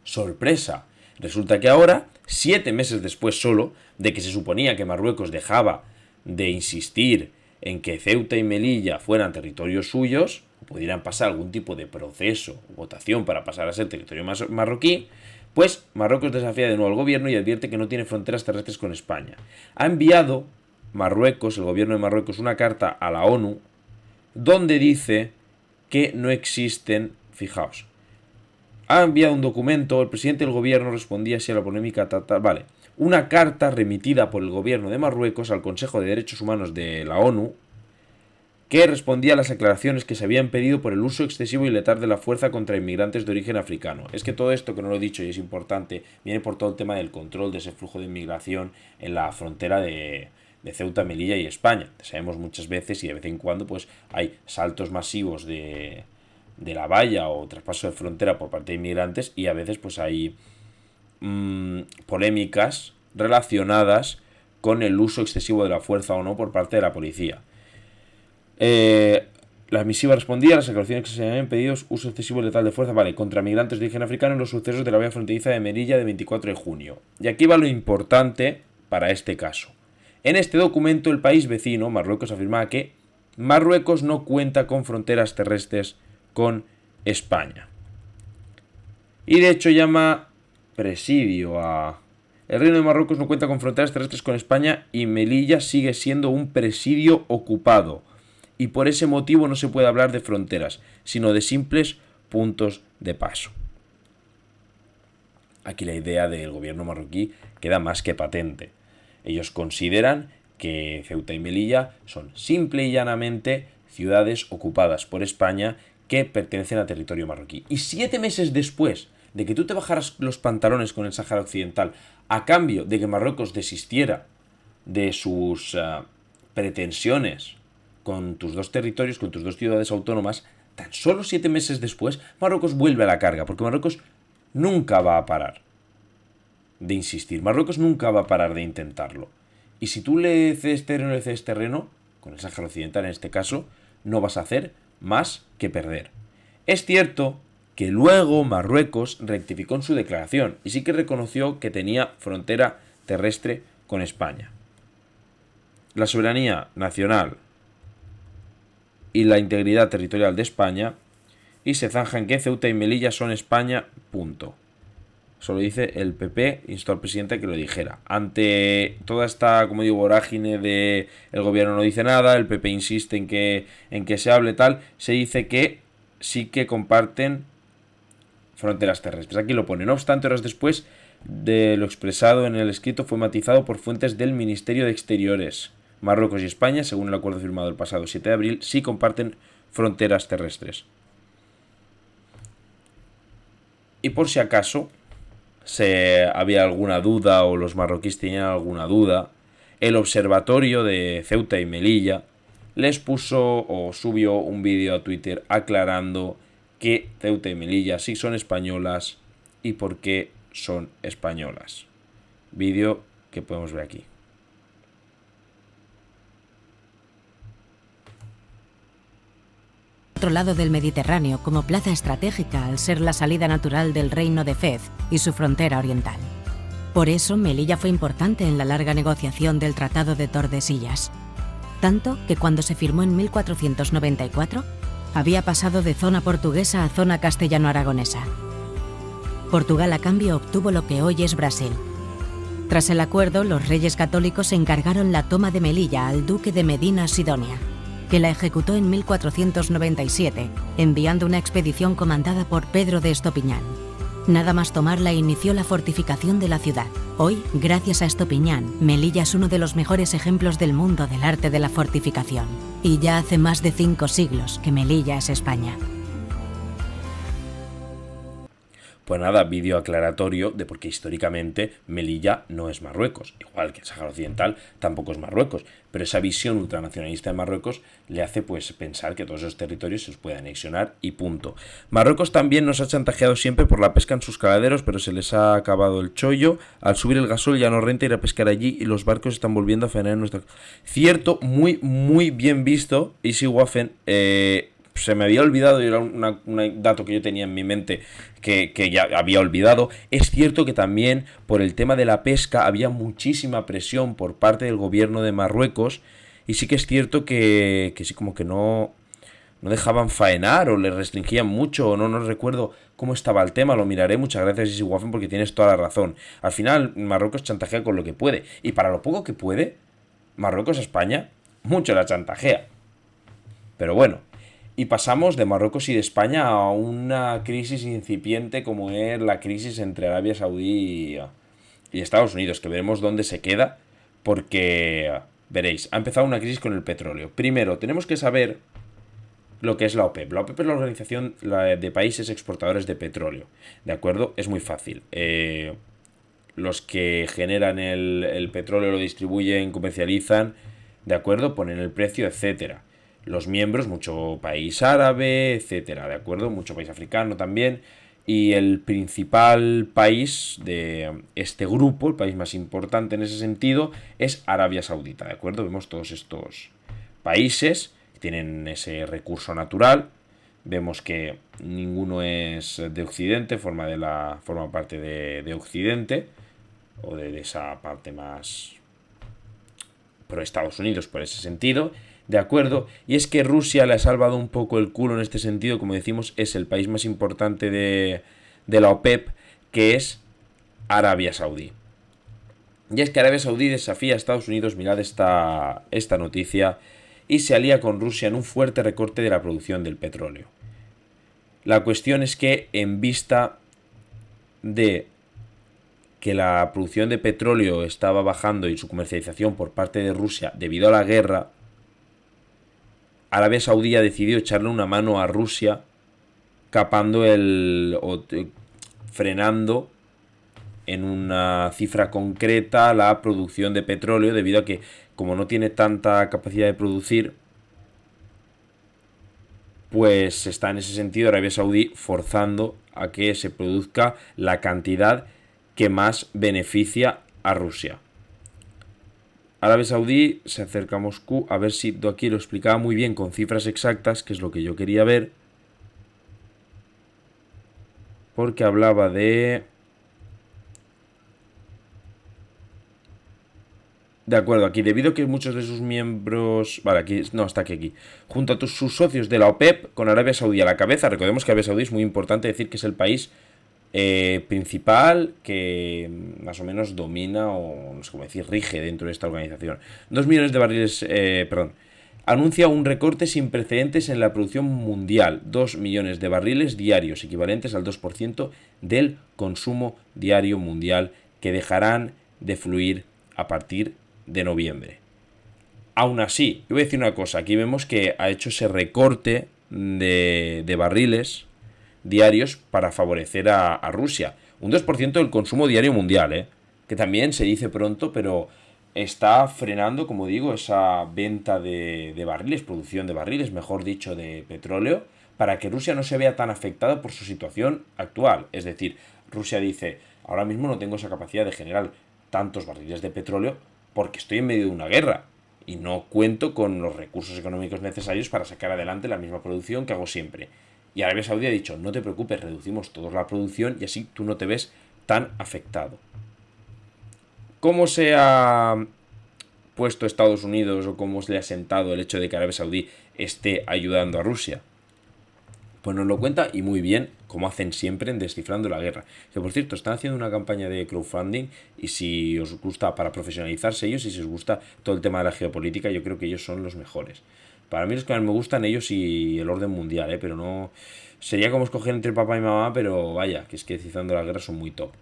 ¡Sorpresa! Resulta que ahora, 7 meses después solo, de que se suponía que Marruecos dejaba de insistir en que Ceuta y Melilla fueran territorios suyos, o pudieran pasar algún tipo de proceso o votación para pasar a ser territorio marroquí, pues Marruecos desafía de nuevo al gobierno y advierte que no tiene fronteras terrestres con España. Ha enviado Marruecos, el gobierno de Marruecos, una carta a la ONU donde dice que no existen, fijaos, ha enviado un documento, el presidente del gobierno respondía así a la polémica, vale, una carta remitida por el gobierno de Marruecos al Consejo de Derechos Humanos de la ONU, que respondía a las aclaraciones que se habían pedido por el uso excesivo y letal de la fuerza contra inmigrantes de origen africano. Es que todo esto, que no lo he dicho y es importante, viene por todo el tema del control de ese flujo de inmigración en la frontera de Ceuta, Melilla y España. Sabemos muchas veces y de vez en cuando pues hay saltos masivos de la valla o traspaso de frontera por parte de inmigrantes y a veces pues hay polémicas relacionadas con el uso excesivo de la fuerza o no por parte de la policía. La misiva respondía a las aclaraciones que se habían pedido uso excesivo y letal de fuerza, vale, contra migrantes de origen africano en los sucesos de la valla fronteriza de Melilla de 24 de junio. Y aquí va lo importante para este caso. En este documento, el país vecino, Marruecos, afirmaba que Marruecos no cuenta con fronteras terrestres con España. Y de hecho llama presidio a... El Reino de Marruecos no cuenta con fronteras terrestres con España y Melilla sigue siendo un presidio ocupado. Y por ese motivo no se puede hablar de fronteras, sino de simples puntos de paso. Aquí la idea del gobierno marroquí queda más que patente. Ellos consideran que Ceuta y Melilla son simple y llanamente ciudades ocupadas por España que pertenecen a territorio marroquí. Y 7 meses después de que tú te bajaras los pantalones con el Sáhara Occidental a cambio de que Marruecos desistiera de sus pretensiones con tus dos territorios, con tus dos ciudades autónomas, tan solo 7 meses después, Marruecos vuelve a la carga, porque Marruecos nunca va a parar de insistir, Marruecos nunca va a parar de intentarlo. Y si tú le cedes terreno, con el Sáhara Occidental en este caso, no vas a hacer más que perder. Es cierto que luego Marruecos rectificó en su declaración y sí que reconoció que tenía frontera terrestre con España. La soberanía nacional y la integridad territorial de España, y se zanja en que Ceuta y Melilla son España, punto. Solo dice el PP, instó al presidente a que lo dijera. Ante toda esta, como digo, vorágine de el gobierno no dice nada, el PP insiste en que se hable tal, se dice que sí que comparten fronteras terrestres. Aquí lo pone. No obstante, horas después de lo expresado en el escrito fue matizado por fuentes del Ministerio de Exteriores. Marruecos y España, según el acuerdo firmado el pasado 7 de abril, sí comparten fronteras terrestres. Y por si acaso había alguna duda o los marroquíes tenían alguna duda, el observatorio de Ceuta y Melilla les puso o subió un vídeo a Twitter aclarando que Ceuta y Melilla sí son españolas y por qué son españolas. Vídeo que podemos ver aquí. Otro lado del Mediterráneo como plaza estratégica al ser la salida natural del reino de Fez y su frontera oriental. Por eso Melilla fue importante en la larga negociación del Tratado de Tordesillas. Tanto que cuando se firmó en 1494, había pasado de zona portuguesa a zona castellano-aragonesa. Portugal a cambio obtuvo lo que hoy es Brasil. Tras el acuerdo, los reyes católicos encargaron la toma de Melilla al duque de Medina Sidonia, que la ejecutó en 1497, enviando una expedición comandada por Pedro de Estopiñán. Nada más tomarla inició la fortificación de la ciudad. Hoy, gracias a Estopiñán, Melilla es uno de los mejores ejemplos del mundo del arte de la fortificación. Y ya hace más de 5 siglos que Melilla es España. Pues nada, vídeo aclaratorio de por qué históricamente Melilla no es Marruecos, igual que el Sáhara Occidental tampoco es Marruecos, pero esa visión ultranacionalista de Marruecos le hace pues pensar que todos esos territorios se los puede anexionar y punto. Marruecos también nos ha chantajeado siempre por la pesca en sus caladeros, pero se les ha acabado el chollo. Al subir el gasol ya no renta ir a pescar allí y los barcos están volviendo a faenar en nuestra... Cierto, muy bien visto, Easy Waffen, se me había olvidado y era un dato que yo tenía en mi mente que ya había olvidado. Es cierto que también por el tema de la pesca había muchísima presión por parte del gobierno de Marruecos y sí que es cierto que sí como que no dejaban faenar o les restringían mucho o no recuerdo cómo estaba el tema, lo miraré. Muchas gracias Easy Waffen porque tienes toda la razón. Al final Marruecos chantajea con lo que puede y para lo poco que puede Marruecos a España mucho la chantajea. Pero bueno. Y pasamos de Marruecos y de España a una crisis incipiente como es la crisis entre Arabia Saudí y Estados Unidos, que veremos dónde se queda, porque, veréis, ha empezado una crisis con el petróleo. Primero, tenemos que saber lo que es la OPEP. La OPEP es la Organización de Países Exportadores de Petróleo, ¿de acuerdo? Es muy fácil. Los que generan el petróleo lo distribuyen, comercializan, ¿de acuerdo? Ponen el precio, etcétera. Los miembros, mucho país árabe, etcétera, ¿de acuerdo? Mucho país africano también. Y el principal país de este grupo, el país más importante en ese sentido, es Arabia Saudita, ¿de acuerdo? Vemos todos estos países que tienen ese recurso natural. Vemos que ninguno es de Occidente, forma parte de Occidente, o de esa parte más pro Estados Unidos por ese sentido. ¿De acuerdo? Y es que Rusia le ha salvado un poco el culo en este sentido, como decimos, es el país más importante de la OPEP, que es Arabia Saudí. Y es que Arabia Saudí desafía a Estados Unidos, mirad esta noticia, y se alía con Rusia en un fuerte recorte de la producción del petróleo. La cuestión es que en vista de que la producción de petróleo estaba bajando y su comercialización por parte de Rusia debido a la guerra, Arabia Saudí ha decidido echarle una mano a Rusia, frenando en una cifra concreta la producción de petróleo, debido a que, como no tiene tanta capacidad de producir, pues está en ese sentido Arabia Saudí forzando a que se produzca la cantidad que más beneficia a Rusia. Arabia Saudí se acerca a Moscú, a ver si aquí lo explicaba muy bien con cifras exactas, que es lo que yo quería ver, porque hablaba de acuerdo, aquí, debido a que muchos de sus miembros... Vale, aquí, no, está aquí. Junto a sus socios de la OPEP, con Arabia Saudí a la cabeza, recordemos que Arabia Saudí es muy importante decir que es el país principal que más o menos domina, o no sé cómo decir, rige dentro de esta organización. 2 millones de barriles, anuncia un recorte sin precedentes en la producción mundial. 2 millones de barriles diarios, equivalentes al 2% del consumo diario mundial, que dejarán de fluir a partir de noviembre. Aún así, yo voy a decir una cosa. Aquí vemos que ha hecho ese recorte de barriles diarios para favorecer a Rusia. Un 2% del consumo diario mundial, que también se dice pronto, pero está frenando, como digo, esa venta de barriles, producción de barriles, mejor dicho, de petróleo, para que Rusia no se vea tan afectada por su situación actual. Es decir, Rusia dice, ahora mismo no tengo esa capacidad de generar tantos barriles de petróleo porque estoy en medio de una guerra y no cuento con los recursos económicos necesarios para sacar adelante la misma producción que hago siempre. Y Arabia Saudí ha dicho, no te preocupes, reducimos toda la producción y así tú no te ves tan afectado. ¿Cómo se ha puesto Estados Unidos o cómo se le ha sentado el hecho de que Arabia Saudí esté ayudando a Rusia? Pues nos lo cuenta, y muy bien, como hacen siempre en Descifrando la Guerra. Que por cierto, están haciendo una campaña de crowdfunding, y si os gusta, para profesionalizarse ellos, y si os gusta todo el tema de la geopolítica, yo creo que ellos son los mejores. Para mí los que más me gustan, ellos y el orden mundial, pero no... Sería como escoger entre papá y mamá, pero vaya, que es que Descifrando la Guerra son muy top.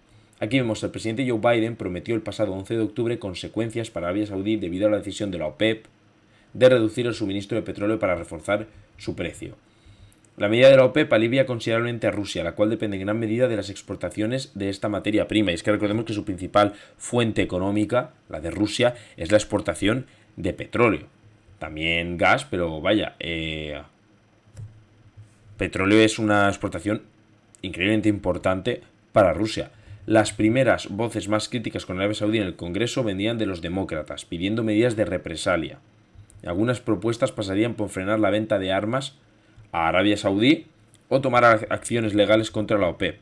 Aquí vemos, el presidente Joe Biden prometió el pasado 11 de octubre consecuencias para Arabia Saudí debido a la decisión de la OPEP de reducir el suministro de petróleo para reforzar su precio. La medida de la OPEP alivia considerablemente a Rusia, la cual depende en gran medida de las exportaciones de esta materia prima. Y es que recordemos que su principal fuente económica, la de Rusia, es la exportación de petróleo. También gas, pero vaya, petróleo es una exportación increíblemente importante para Rusia. Las primeras voces más críticas con Arabia Saudí en el Congreso venían de los demócratas, pidiendo medidas de represalia. Algunas propuestas pasarían por frenar la venta de armas a Arabia Saudí o tomar acciones legales contra la OPEP.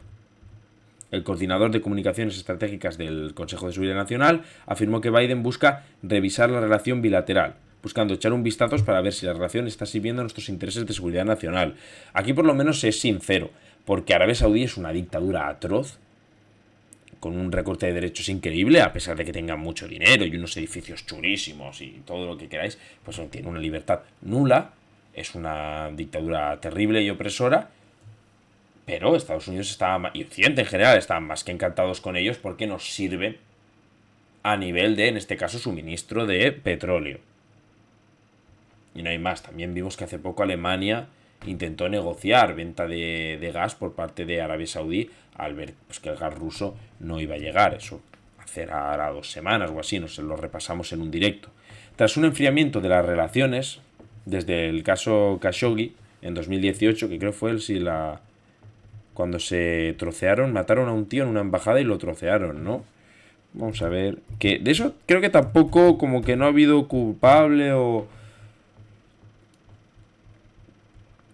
El coordinador de comunicaciones estratégicas del Consejo de Seguridad Nacional afirmó que Biden busca revisar la relación bilateral, buscando echar un vistazo para ver si la relación está sirviendo a nuestros intereses de seguridad nacional. Aquí por lo menos es sincero, porque Arabia Saudí es una dictadura atroz, con un recorte de derechos increíble, a pesar de que tengan mucho dinero y unos edificios chulísimos y todo lo que queráis, pues no tiene una libertad nula. Es una dictadura terrible y opresora, pero Estados Unidos y Occidente en general están más que encantados con ellos porque nos sirven a nivel de, en este caso, suministro de petróleo. Y no hay más. También vimos que hace poco Alemania intentó negociar venta de gas por parte de Arabia Saudí al ver pues, que el gas ruso no iba a llegar. Eso hará 2 semanas o así, nos lo repasamos en un directo. Tras un enfriamiento de las relaciones, desde el caso Khashoggi en 2018, que creo fue cuando se trocearon, mataron a un tío en una embajada y lo trocearon, ¿no? Vamos a ver, que de eso creo que tampoco, como que no ha habido culpable o...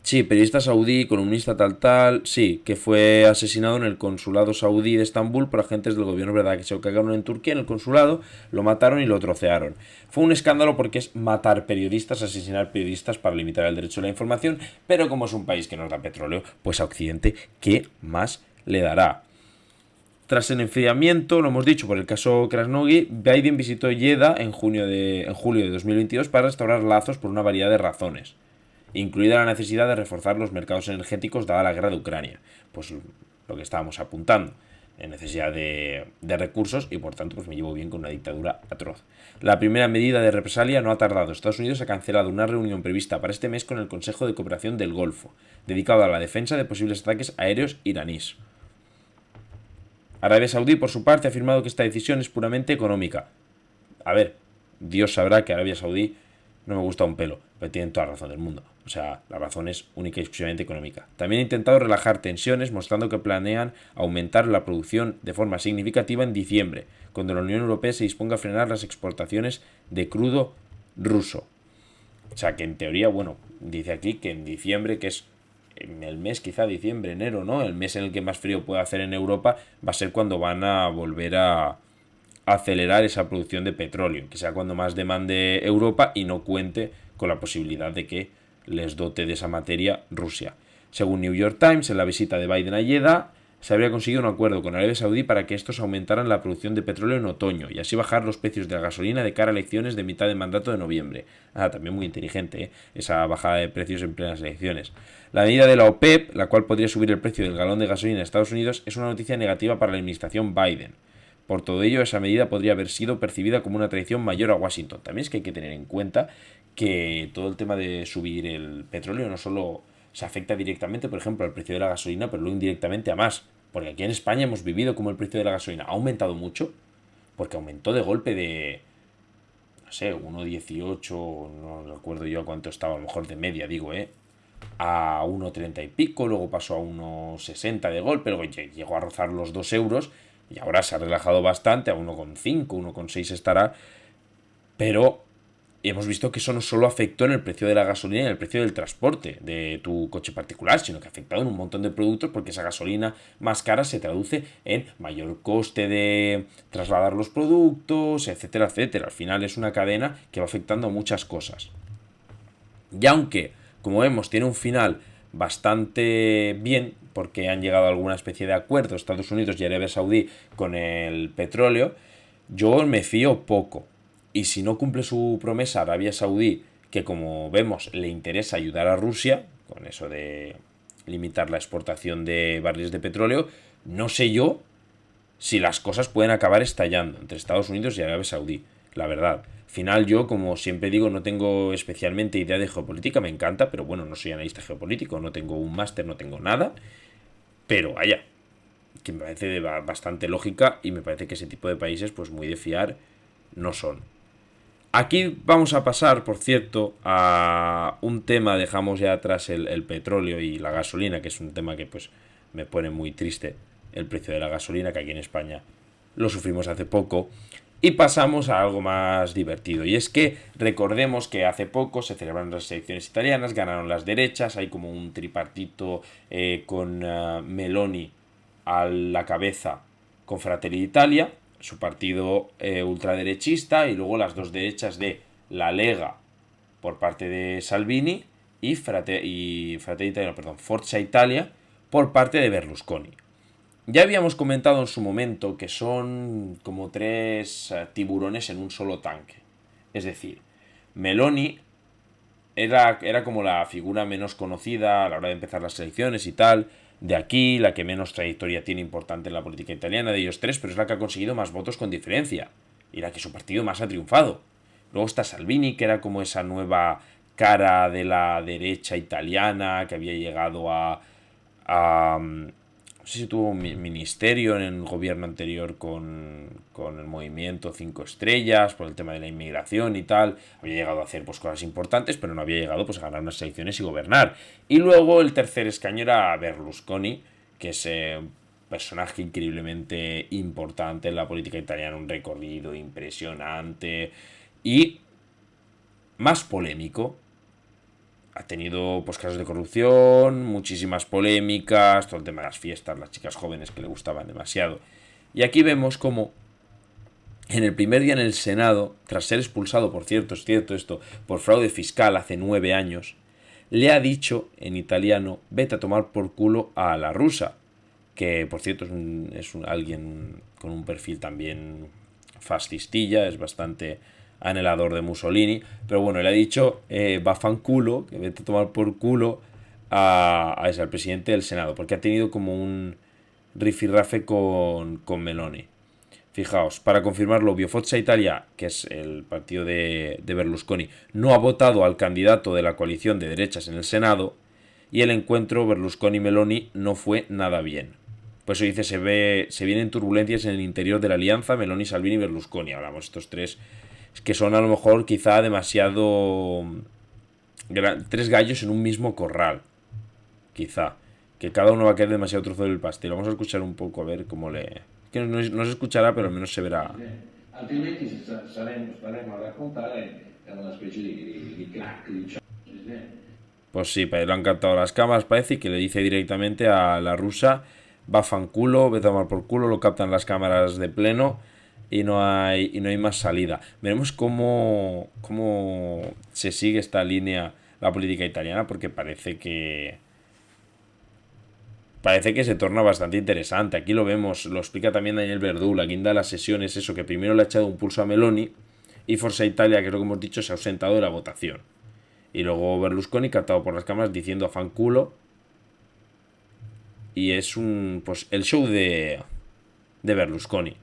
Sí, periodista saudí, columnista tal, sí, que fue asesinado en el consulado saudí de Estambul por agentes del gobierno, ¿verdad? Que se cagaron en Turquía, en el consulado, lo mataron y lo trocearon. Fue un escándalo porque es matar periodistas, asesinar periodistas para limitar el derecho a la información, pero como es un país que nos da petróleo, pues a Occidente, ¿qué más le dará? Tras el enfriamiento, lo hemos dicho por el caso Khashoggi, Biden visitó Jeddah en julio de 2022 para restaurar lazos por una variedad de razones, incluida la necesidad de reforzar los mercados energéticos dada la guerra de Ucrania. Pues lo que estábamos apuntando. necesidad de recursos y por tanto pues me llevo bien con una dictadura atroz. La primera medida de represalia no ha tardado. Estados Unidos ha cancelado una reunión prevista para este mes con el Consejo de Cooperación del Golfo, dedicado a la defensa de posibles ataques aéreos iraníes. Arabia Saudí, por su parte, ha afirmado que esta decisión es puramente económica. A ver, Dios sabrá que Arabia Saudí no me gusta un pelo, pero tienen toda la razón del mundo. O sea, la razón es única y exclusivamente económica. También ha intentado relajar tensiones, mostrando que planean aumentar la producción de forma significativa en diciembre, cuando la Unión Europea se disponga a frenar las exportaciones de crudo ruso. O sea, que en teoría, bueno, dice aquí que en diciembre, que es el mes quizá diciembre, enero, ¿no? El mes en el que más frío puede hacer en Europa, va a ser cuando van a volver a acelerar esa producción de petróleo, que sea cuando más demande Europa y no cuente con la posibilidad de que les dote de esa materia Rusia. Según New York Times, en la visita de Biden a Jeddah, se habría conseguido un acuerdo con Arabia Saudí para que estos aumentaran la producción de petróleo en otoño y así bajar los precios de la gasolina de cara a elecciones de mitad de mandato de noviembre. También muy inteligente, esa bajada de precios en plenas elecciones. La medida de la OPEP, la cual podría subir el precio del galón de gasolina en Estados Unidos, es una noticia negativa para la administración Biden. Por todo ello, esa medida podría haber sido percibida como una traición mayor a Washington. También es que hay que tener en cuenta que todo el tema de subir el petróleo no solo se afecta directamente, por ejemplo, al precio de la gasolina, pero luego indirectamente a más. Porque aquí en España hemos vivido como el precio de la gasolina ha aumentado mucho, porque aumentó de golpe de, no sé, 1,18, no recuerdo yo a cuánto estaba, a lo mejor de media, digo, a 1,30 y pico, luego pasó a 1,60 de golpe, luego llegó a rozar los 2 euros, y ahora se ha relajado bastante, a 1,5, 1,6 estará, pero hemos visto que eso no solo afectó en el precio de la gasolina y en el precio del transporte de tu coche particular, sino que ha afectado en un montón de productos porque esa gasolina más cara se traduce en mayor coste de trasladar los productos, etcétera, etcétera. Al final es una cadena que va afectando a muchas cosas. Y aunque, como vemos, tiene un final bastante bien, porque han llegado a alguna especie de acuerdo Estados Unidos y Arabia Saudí con el petróleo, yo me fío poco. Y si no cumple su promesa Arabia Saudí, que como vemos le interesa ayudar a Rusia, con eso de limitar la exportación de barriles de petróleo, no sé yo si las cosas pueden acabar estallando entre Estados Unidos y Arabia Saudí, la verdad. Al final yo, como siempre digo, no tengo especialmente idea de geopolítica, me encanta, pero bueno, no soy analista geopolítico, no tengo un máster, no tengo nada, pero vaya, que me parece de bastante lógica y me parece que ese tipo de países, pues muy de fiar, no son. Aquí vamos a pasar, por cierto, a un tema, dejamos ya atrás el petróleo y la gasolina, que es un tema que pues me pone muy triste, el precio de la gasolina, que aquí en España lo sufrimos hace poco, y pasamos a algo más divertido, y es que recordemos que hace poco se celebraron las elecciones italianas, ganaron las derechas, hay como un tripartito con Meloni a la cabeza con Fratelli d'Italia, su partido ultraderechista, y luego las dos derechas de la Lega por parte de Salvini y Forza Italia por parte de Berlusconi. Ya habíamos comentado en su momento que son como tres tiburones en un solo tanque. Es decir, Meloni era como la figura menos conocida a la hora de empezar las elecciones y tal, de aquí, la que menos trayectoria tiene importante en la política italiana de ellos tres, pero es la que ha conseguido más votos con diferencia y la que su partido más ha triunfado. Luego está Salvini, que era como esa nueva cara de la derecha italiana, que había llegado a no sé si tuvo un ministerio en el gobierno anterior con el movimiento 5 estrellas por el tema de la inmigración y tal, había llegado a hacer pues cosas importantes, pero no había llegado pues a ganar unas elecciones y gobernar. Y luego el tercer escaño era Berlusconi, que es un personaje increíblemente importante en la política italiana, un recorrido impresionante y más polémico. Ha tenido pues casos de corrupción, muchísimas polémicas, todo el tema de las fiestas, las chicas jóvenes que le gustaban demasiado. Y aquí vemos como en el primer día en el Senado, tras ser expulsado, por cierto, es cierto esto, por fraude fiscal hace 9 años, le ha dicho en italiano, vete a tomar por culo a la rusa, que por cierto es alguien con un perfil también fascistilla, es bastante anhelador de Mussolini, pero bueno, le ha dicho bafanculo, que vete a tomar por culo al presidente del Senado, porque ha tenido como un rifirrafe con Meloni. Fijaos, para confirmarlo, Forza Italia, que es el partido de Berlusconi, no ha votado al candidato de la coalición de derechas en el Senado, y el encuentro Berlusconi-Meloni no fue nada bien. Por eso dice, se vienen turbulencias en el interior de la alianza Meloni, Salvini y Berlusconi. Hablamos estos tres que son a lo mejor quizá demasiado... tres gallos en un mismo corral. Quizá. Que cada uno va a querer demasiado trozo del pastel. Vamos a escuchar un poco a ver cómo le... Es que no se escuchará, pero al menos se verá. Altrimenti staremo a raccontare una specie di crack, diciamo. Pues sí, le han captado las cámaras, parece, y que le dice directamente a la rusa, va fanculo, vete a tomar por culo, lo captan las cámaras de pleno y no hay más salida. Veremos cómo se sigue esta línea la política italiana, porque parece que se torna bastante interesante. Aquí lo vemos, lo explica también Daniel Verdú, la guinda de la sesión es eso, que primero le ha echado un pulso a Meloni y Forza Italia, que es lo que hemos dicho, se ha ausentado de la votación. Y luego Berlusconi, captado por las cámaras, diciendo a fanculo. Y es pues el show de Berlusconi,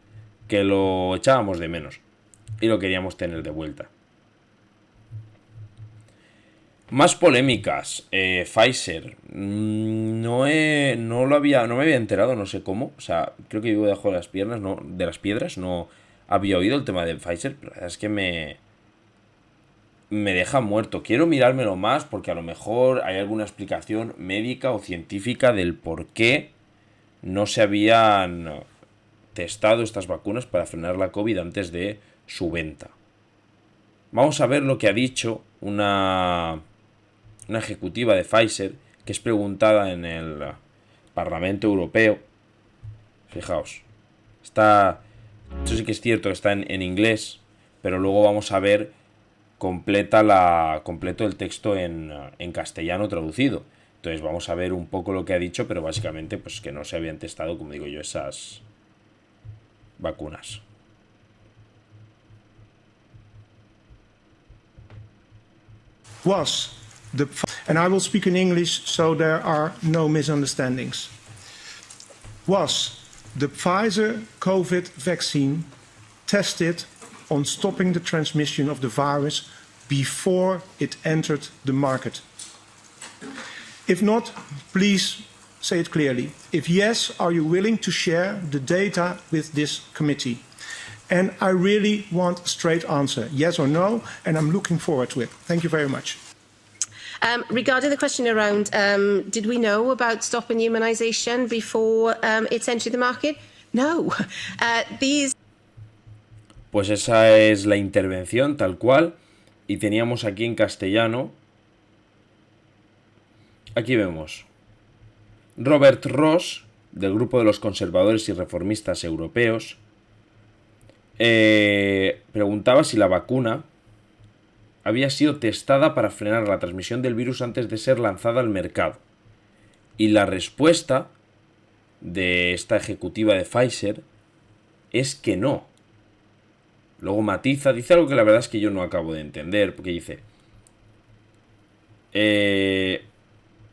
que lo echábamos de menos y lo queríamos tener de vuelta. Más polémicas. Pfizer. No me había enterado, no sé cómo. O sea, creo que vivo debajo de las piernas, no, de las piedras. No había oído el tema de Pfizer, pero la verdad es que me deja muerto. Quiero mirármelo más porque a lo mejor hay alguna explicación médica o científica del por qué no se habían testado estas vacunas para frenar la COVID antes de su venta. Vamos a ver lo que ha dicho una ejecutiva de Pfizer, que es preguntada en el Parlamento Europeo. Fijaos, esto sí que es cierto, está en inglés, pero luego vamos a ver completo el texto en castellano traducido. Entonces vamos a ver un poco lo que ha dicho, pero básicamente pues que no se habían testado, como digo yo, esas vacunas. And I will speak in English so there are no misunderstandings. Was the Pfizer COVID vaccine tested on stopping the transmission of the virus before it entered the market? If not, please say it clearly. If yes, are you willing to share the data with this committee? And I really want a straight answer, yes or no, and I'm looking forward to it. Thank you very much. Regarding the question around, did we know about stopping immunisation before it's entered the market? No. Pues esa es la intervención tal cual. Y teníamos aquí en castellano. Aquí vemos. Robert Ross, del grupo de los conservadores y reformistas europeos, preguntaba si la vacuna había sido testada para frenar la transmisión del virus antes de ser lanzada al mercado. Y la respuesta de esta ejecutiva de Pfizer es que no. Luego matiza, dice algo que la verdad es que yo no acabo de entender, porque dice...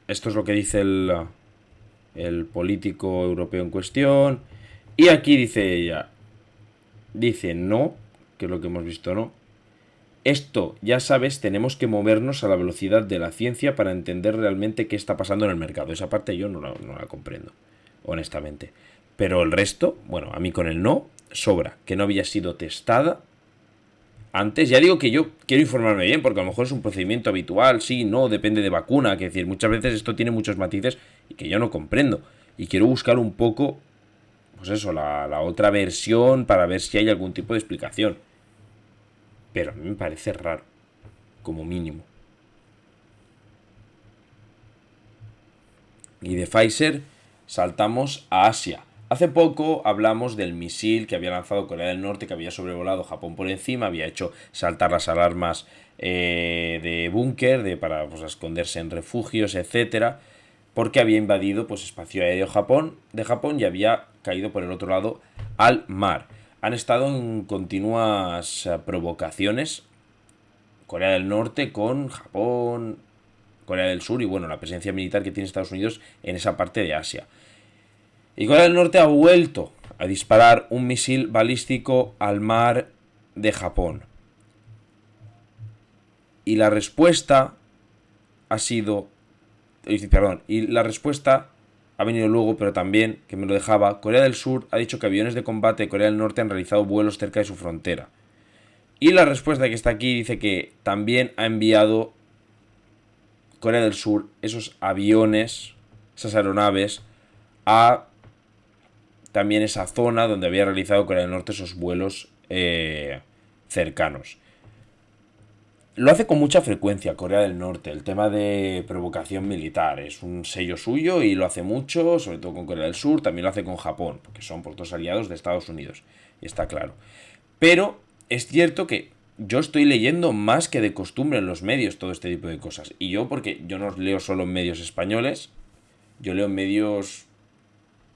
esto es lo que dice el político europeo en cuestión. Y aquí dice ella... Dice no, que es lo que hemos visto, no. Esto, ya sabes, tenemos que movernos a la velocidad de la ciencia para entender realmente qué está pasando en el mercado. Esa parte yo no la comprendo, honestamente. Pero el resto, bueno, a mí con el no, sobra. Que no había sido testada antes. Ya digo que yo quiero informarme bien, porque a lo mejor es un procedimiento habitual, sí, no, depende de vacuna. Que decir, muchas veces esto tiene muchos matices y que yo no comprendo. Y quiero buscar un poco, pues eso, la otra versión para ver si hay algún tipo de explicación. Pero a mí me parece raro, como mínimo. Y de Pfizer saltamos a Asia. Hace poco hablamos del misil que había lanzado Corea del Norte, que había sobrevolado Japón por encima, había hecho saltar las alarmas de búnker, para pues, esconderse en refugios, etcétera, porque había invadido pues, espacio aéreo de Japón y había caído por el otro lado al mar. Han estado en continuas provocaciones Corea del Norte con Japón, Corea del Sur y bueno, la presencia militar que tiene Estados Unidos en esa parte de Asia. Y Corea del Norte ha vuelto a disparar un misil balístico al mar de Japón. Y la respuesta ha sido... Perdón, y la respuesta ha venido luego, pero también, que me lo dejaba, Corea del Sur ha dicho que aviones de combate de Corea del Norte han realizado vuelos cerca de su frontera. Y la respuesta que está aquí dice que también ha enviado Corea del Sur esos aviones, esas aeronaves, a también esa zona donde había realizado Corea del Norte esos vuelos cercanos. Lo hace con mucha frecuencia Corea del Norte, el tema de provocación militar. Es un sello suyo y lo hace mucho, sobre todo con Corea del Sur, también lo hace con Japón, porque son por dos aliados de Estados Unidos, y está claro. Pero es cierto que yo estoy leyendo más que de costumbre en los medios todo este tipo de cosas. Y yo, porque yo no leo solo en medios españoles, yo leo en medios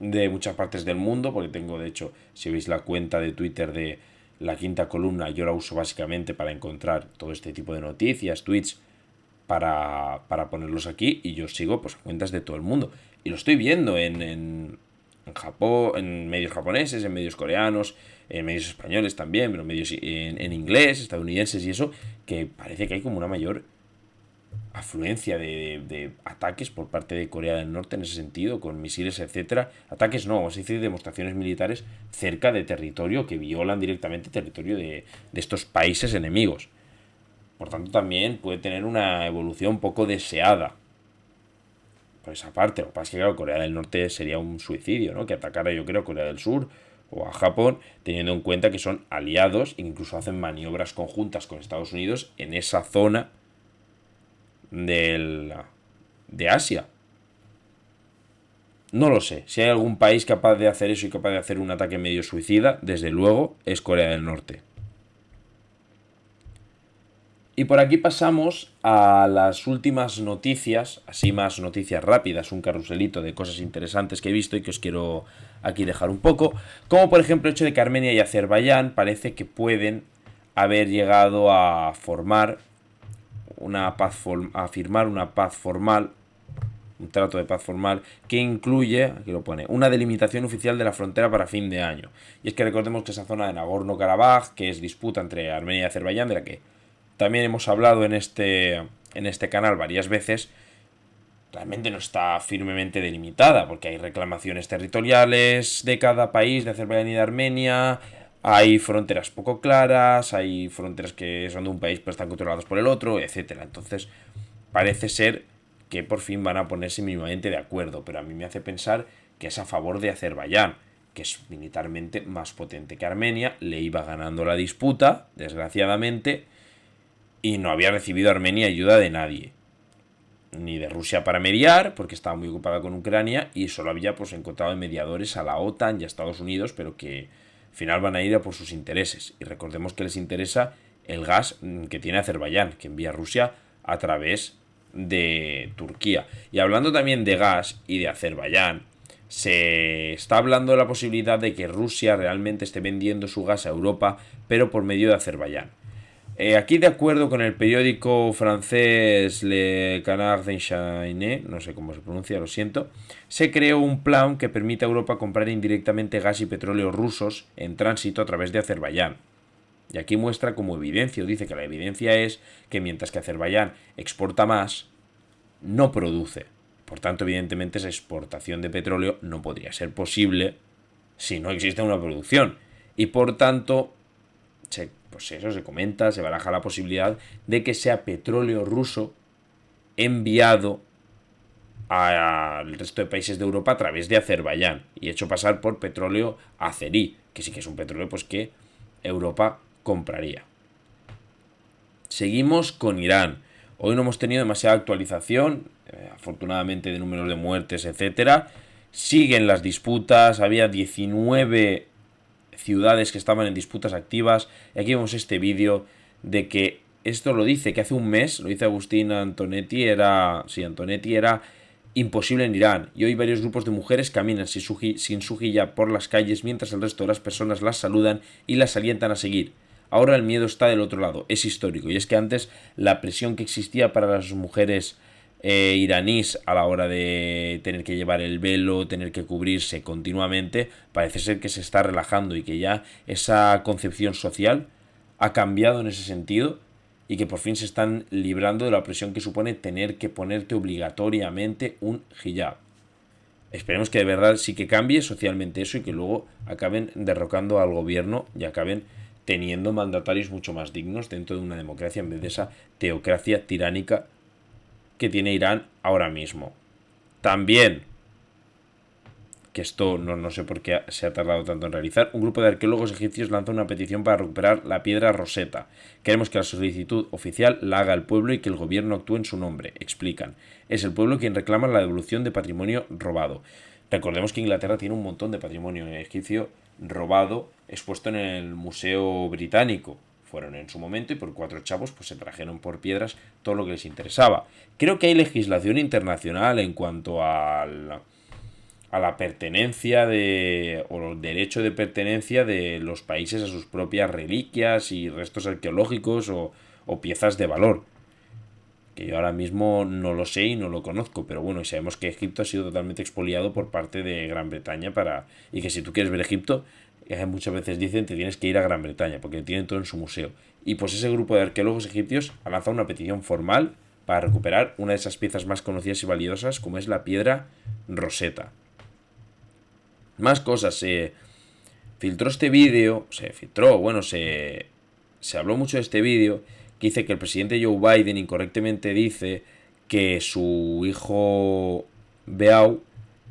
de muchas partes del mundo, porque tengo, de hecho, si veis la cuenta de Twitter de La Quinta Columna, yo la uso básicamente para encontrar todo este tipo de noticias, tweets, para ponerlos aquí, y yo sigo pues cuentas de todo el mundo. Y lo estoy viendo en Japón, en medios japoneses, en medios coreanos, en medios españoles también, pero medios en inglés, estadounidenses y eso, que parece que hay como una mayor afluencia de ataques por parte de Corea del Norte en ese sentido, con misiles, etcétera. Ataques no, es decir, demostraciones militares cerca de territorio que violan directamente territorio de estos países enemigos. Por tanto, también puede tener una evolución poco deseada por esa parte. Lo que pasa es que, claro, Corea del Norte sería un suicidio, ¿no? Que atacara, yo creo, a Corea del Sur o a Japón, teniendo en cuenta que son aliados e incluso hacen maniobras conjuntas con Estados Unidos en esa zona de Asia. No lo sé. Si hay algún país capaz de hacer eso y capaz de hacer un ataque medio suicida, desde luego es Corea del Norte. Y por aquí pasamos a las últimas noticias, así más noticias rápidas, un carruselito de cosas interesantes que he visto y que os quiero aquí dejar un poco. Como por ejemplo el hecho de que Armenia y Azerbaiyán parece que pueden haber llegado a formar a firmar una paz formal, un trato de paz formal que incluye, aquí lo pone, una delimitación oficial de la frontera para fin de año. Y es que recordemos que esa zona de Nagorno-Karabaj, que es disputa entre Armenia y Azerbaiyán, de la que también hemos hablado en este canal varias veces, realmente no está firmemente delimitada, porque hay reclamaciones territoriales de cada país, de Azerbaiyán y de Armenia. Hay fronteras poco claras, hay fronteras que son de un país pero están controladas por el otro, etcétera. Entonces, parece ser que por fin van a ponerse mínimamente de acuerdo, pero a mí me hace pensar que es a favor de Azerbaiyán, que es militarmente más potente que Armenia, le iba ganando la disputa, desgraciadamente, y no había recibido Armenia ayuda de nadie. Ni de Rusia para mediar, porque estaba muy ocupada con Ucrania, y solo había pues encontrado mediadores a la OTAN y a Estados Unidos, pero que al final van a ir a por sus intereses. Y recordemos que les interesa el gas que tiene Azerbaiyán, que envía Rusia a través de Turquía. Y hablando también de gas y de Azerbaiyán, se está hablando de la posibilidad de que Rusia realmente esté vendiendo su gas a Europa, pero por medio de Azerbaiyán. Aquí, de acuerdo con el periódico francés Le Canard d'Enchaîné, no sé cómo se pronuncia, lo siento, se creó un plan que permite a Europa comprar indirectamente gas y petróleo rusos en tránsito a través de Azerbaiyán. Y aquí muestra como evidencia, o dice que la evidencia es que mientras que Azerbaiyán exporta más, no produce. Por tanto, evidentemente, esa exportación de petróleo no podría ser posible si no existe una producción. Y por tanto, pues eso se comenta, se baraja la posibilidad de que sea petróleo ruso enviado al resto de países de Europa a través de Azerbaiyán y hecho pasar por petróleo azerí, que sí que es un petróleo pues que Europa compraría. Seguimos con Irán. Hoy no hemos tenido demasiada actualización, afortunadamente, de números de muertes, etcétera. Siguen las disputas, había 19 ciudades que estaban en disputas activas, y aquí vemos este vídeo de que esto lo dice, que hace un mes, lo dice Agustín Antonetti, era imposible en Irán, y hoy varios grupos de mujeres caminan sin su hijab por las calles mientras el resto de las personas las saludan y las alientan a seguir. Ahora el miedo está del otro lado, es histórico, y es que antes la presión que existía para las mujeres iraníes a la hora de tener que llevar el velo, tener que cubrirse continuamente, parece ser que se está relajando y que ya esa concepción social ha cambiado en ese sentido y que por fin se están librando de la presión que supone tener que ponerte obligatoriamente un hijab. Esperemos que de verdad sí que cambie socialmente eso y que luego acaben derrocando al gobierno y acaben teniendo mandatarios mucho más dignos dentro de una democracia en vez de esa teocracia tiránica que tiene Irán ahora mismo. También, que esto no sé por qué se ha tardado tanto en realizar, un grupo de arqueólogos egipcios lanza una petición para recuperar la piedra Rosetta. Queremos que la solicitud oficial la haga el pueblo y que el gobierno actúe en su nombre, explican. Es el pueblo quien reclama la devolución de patrimonio robado. Recordemos que Inglaterra tiene un montón de patrimonio egipcio robado expuesto en el Museo Británico. Fueron en su momento y por 4 chavos pues se trajeron por piedras todo lo que les interesaba. Creo que hay legislación internacional en cuanto a la pertenencia o el derecho de pertenencia de los países a sus propias reliquias y restos arqueológicos o piezas de valor. Que yo ahora mismo no lo sé y no lo conozco, pero bueno, y sabemos que Egipto ha sido totalmente expoliado por parte de Gran Bretaña y que si tú quieres ver Egipto, muchas veces dicen que tienes que ir a Gran Bretaña porque tienen todo en su museo. Y pues ese grupo de arqueólogos egipcios ha lanzado una petición formal para recuperar una de esas piezas más conocidas y valiosas como es la piedra Rosetta. Más cosas, se filtró este vídeo, se habló mucho de este vídeo que dice que el presidente Joe Biden incorrectamente dice que su hijo Beau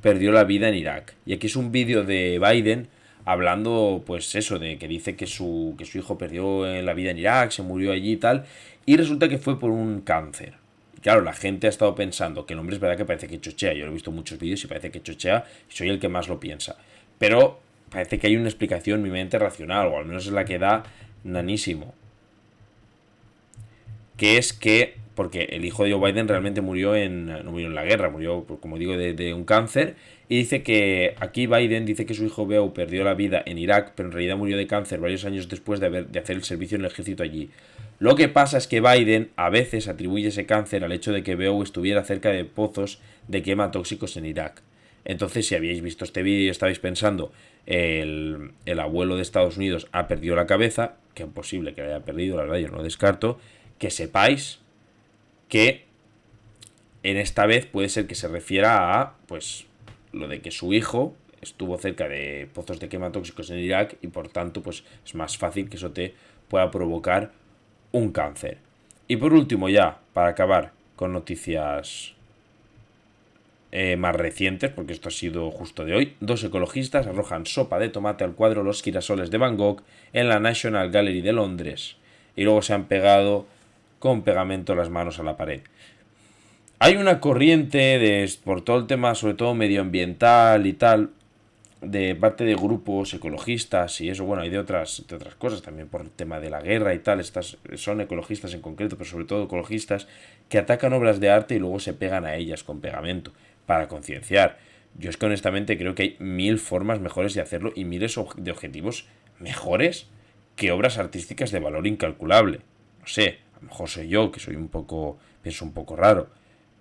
perdió la vida en Irak. Y aquí es un vídeo de Biden hablando, pues eso, de que dice que su hijo perdió la vida en Irak, se murió allí y tal, y resulta que fue por un cáncer. Y claro, la gente ha estado pensando que el hombre es verdad que parece que chochea, yo lo he visto en muchos vídeos y parece que chochea, y soy el que más lo piensa. Pero parece que hay una explicación mi mente racional, o al menos es la que da nanísimo. Que es que, porque el hijo de Joe Biden realmente no murió en la guerra, murió, como digo, de un cáncer. Y dice que aquí Biden dice que su hijo Beau perdió la vida en Irak, pero en realidad murió de cáncer varios años después de hacer el servicio en el ejército allí. Lo que pasa es que Biden a veces atribuye ese cáncer al hecho de que Beau estuviera cerca de pozos de quema tóxicos en Irak. Entonces, si habíais visto este vídeo y estabais pensando el abuelo de Estados Unidos ha perdido la cabeza, que es posible que lo haya perdido, la verdad yo no lo descarto, que sepáis que en esta vez puede ser que se refiera a pues lo de que su hijo estuvo cerca de pozos de quema tóxicos en Irak y por tanto pues es más fácil que eso te pueda provocar un cáncer. Y por último ya, para acabar con noticias más recientes, porque esto ha sido justo de hoy, 2 ecologistas arrojan sopa de tomate al cuadro Los girasoles de Van Gogh en la National Gallery de Londres y luego se han pegado con pegamento las manos a la pared. Hay una corriente por todo el tema, sobre todo medioambiental y tal, de parte de grupos ecologistas y eso, bueno, hay de otras cosas también por el tema de la guerra y tal, estas son ecologistas en concreto, pero sobre todo ecologistas que atacan obras de arte y luego se pegan a ellas con pegamento para concienciar. Yo es que honestamente creo que hay 1000 formas mejores de hacerlo y miles de objetivos mejores que obras artísticas de valor incalculable. No sé, a lo mejor soy yo, que pienso un poco raro,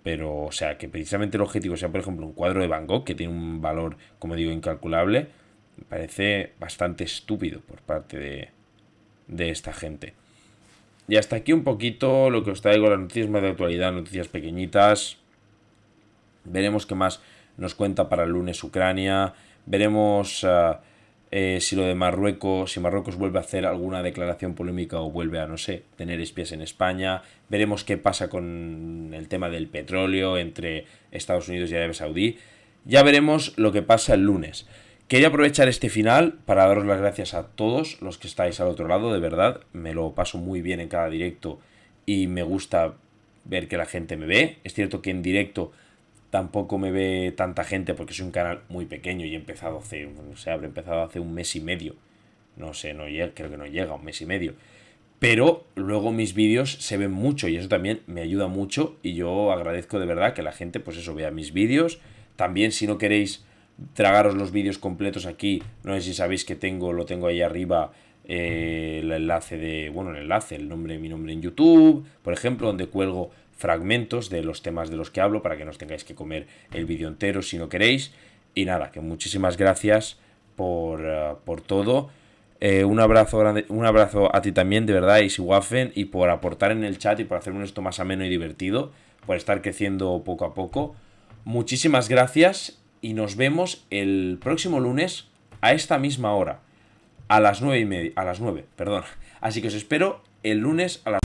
pero, o sea, que precisamente el objetivo sea, por ejemplo, un cuadro de Van Gogh, que tiene un valor, como digo, incalculable, me parece bastante estúpido por parte de esta gente. Y hasta aquí un poquito lo que os traigo, las noticias más de actualidad, noticias pequeñitas. Veremos qué más nos cuenta para el lunes Ucrania. Veremos si lo de Marruecos, si Marruecos vuelve a hacer alguna declaración polémica o vuelve a, no sé, tener espías en España. Veremos qué pasa con el tema del petróleo entre Estados Unidos y Arabia Saudí. Ya veremos lo que pasa el lunes. Quería aprovechar este final para daros las gracias a todos los que estáis al otro lado, de verdad. Me lo paso muy bien en cada directo y me gusta ver que la gente me ve. Es cierto que en directo tampoco me ve tanta gente porque soy un canal muy pequeño y he empezado habré empezado hace un mes y medio. No sé, creo que no llega a un mes y medio. Pero luego mis vídeos se ven mucho y eso también me ayuda mucho y yo agradezco de verdad que la gente pues eso vea mis vídeos. También si no queréis tragaros los vídeos completos aquí, no sé si sabéis que lo tengo ahí arriba, el enlace mi nombre en YouTube, por ejemplo, donde cuelgo fragmentos de los temas de los que hablo para que no os tengáis que comer el vídeo entero si no queréis. Y nada, que muchísimas gracias por todo. Un abrazo grande, un abrazo a ti también, de verdad, Easy Waffen, y por aportar en el chat y por hacerme esto más ameno y divertido, por estar creciendo poco a poco. Muchísimas gracias y nos vemos el próximo lunes a esta misma hora, a las 9:30, a las 9, perdón. Así que os espero el lunes a las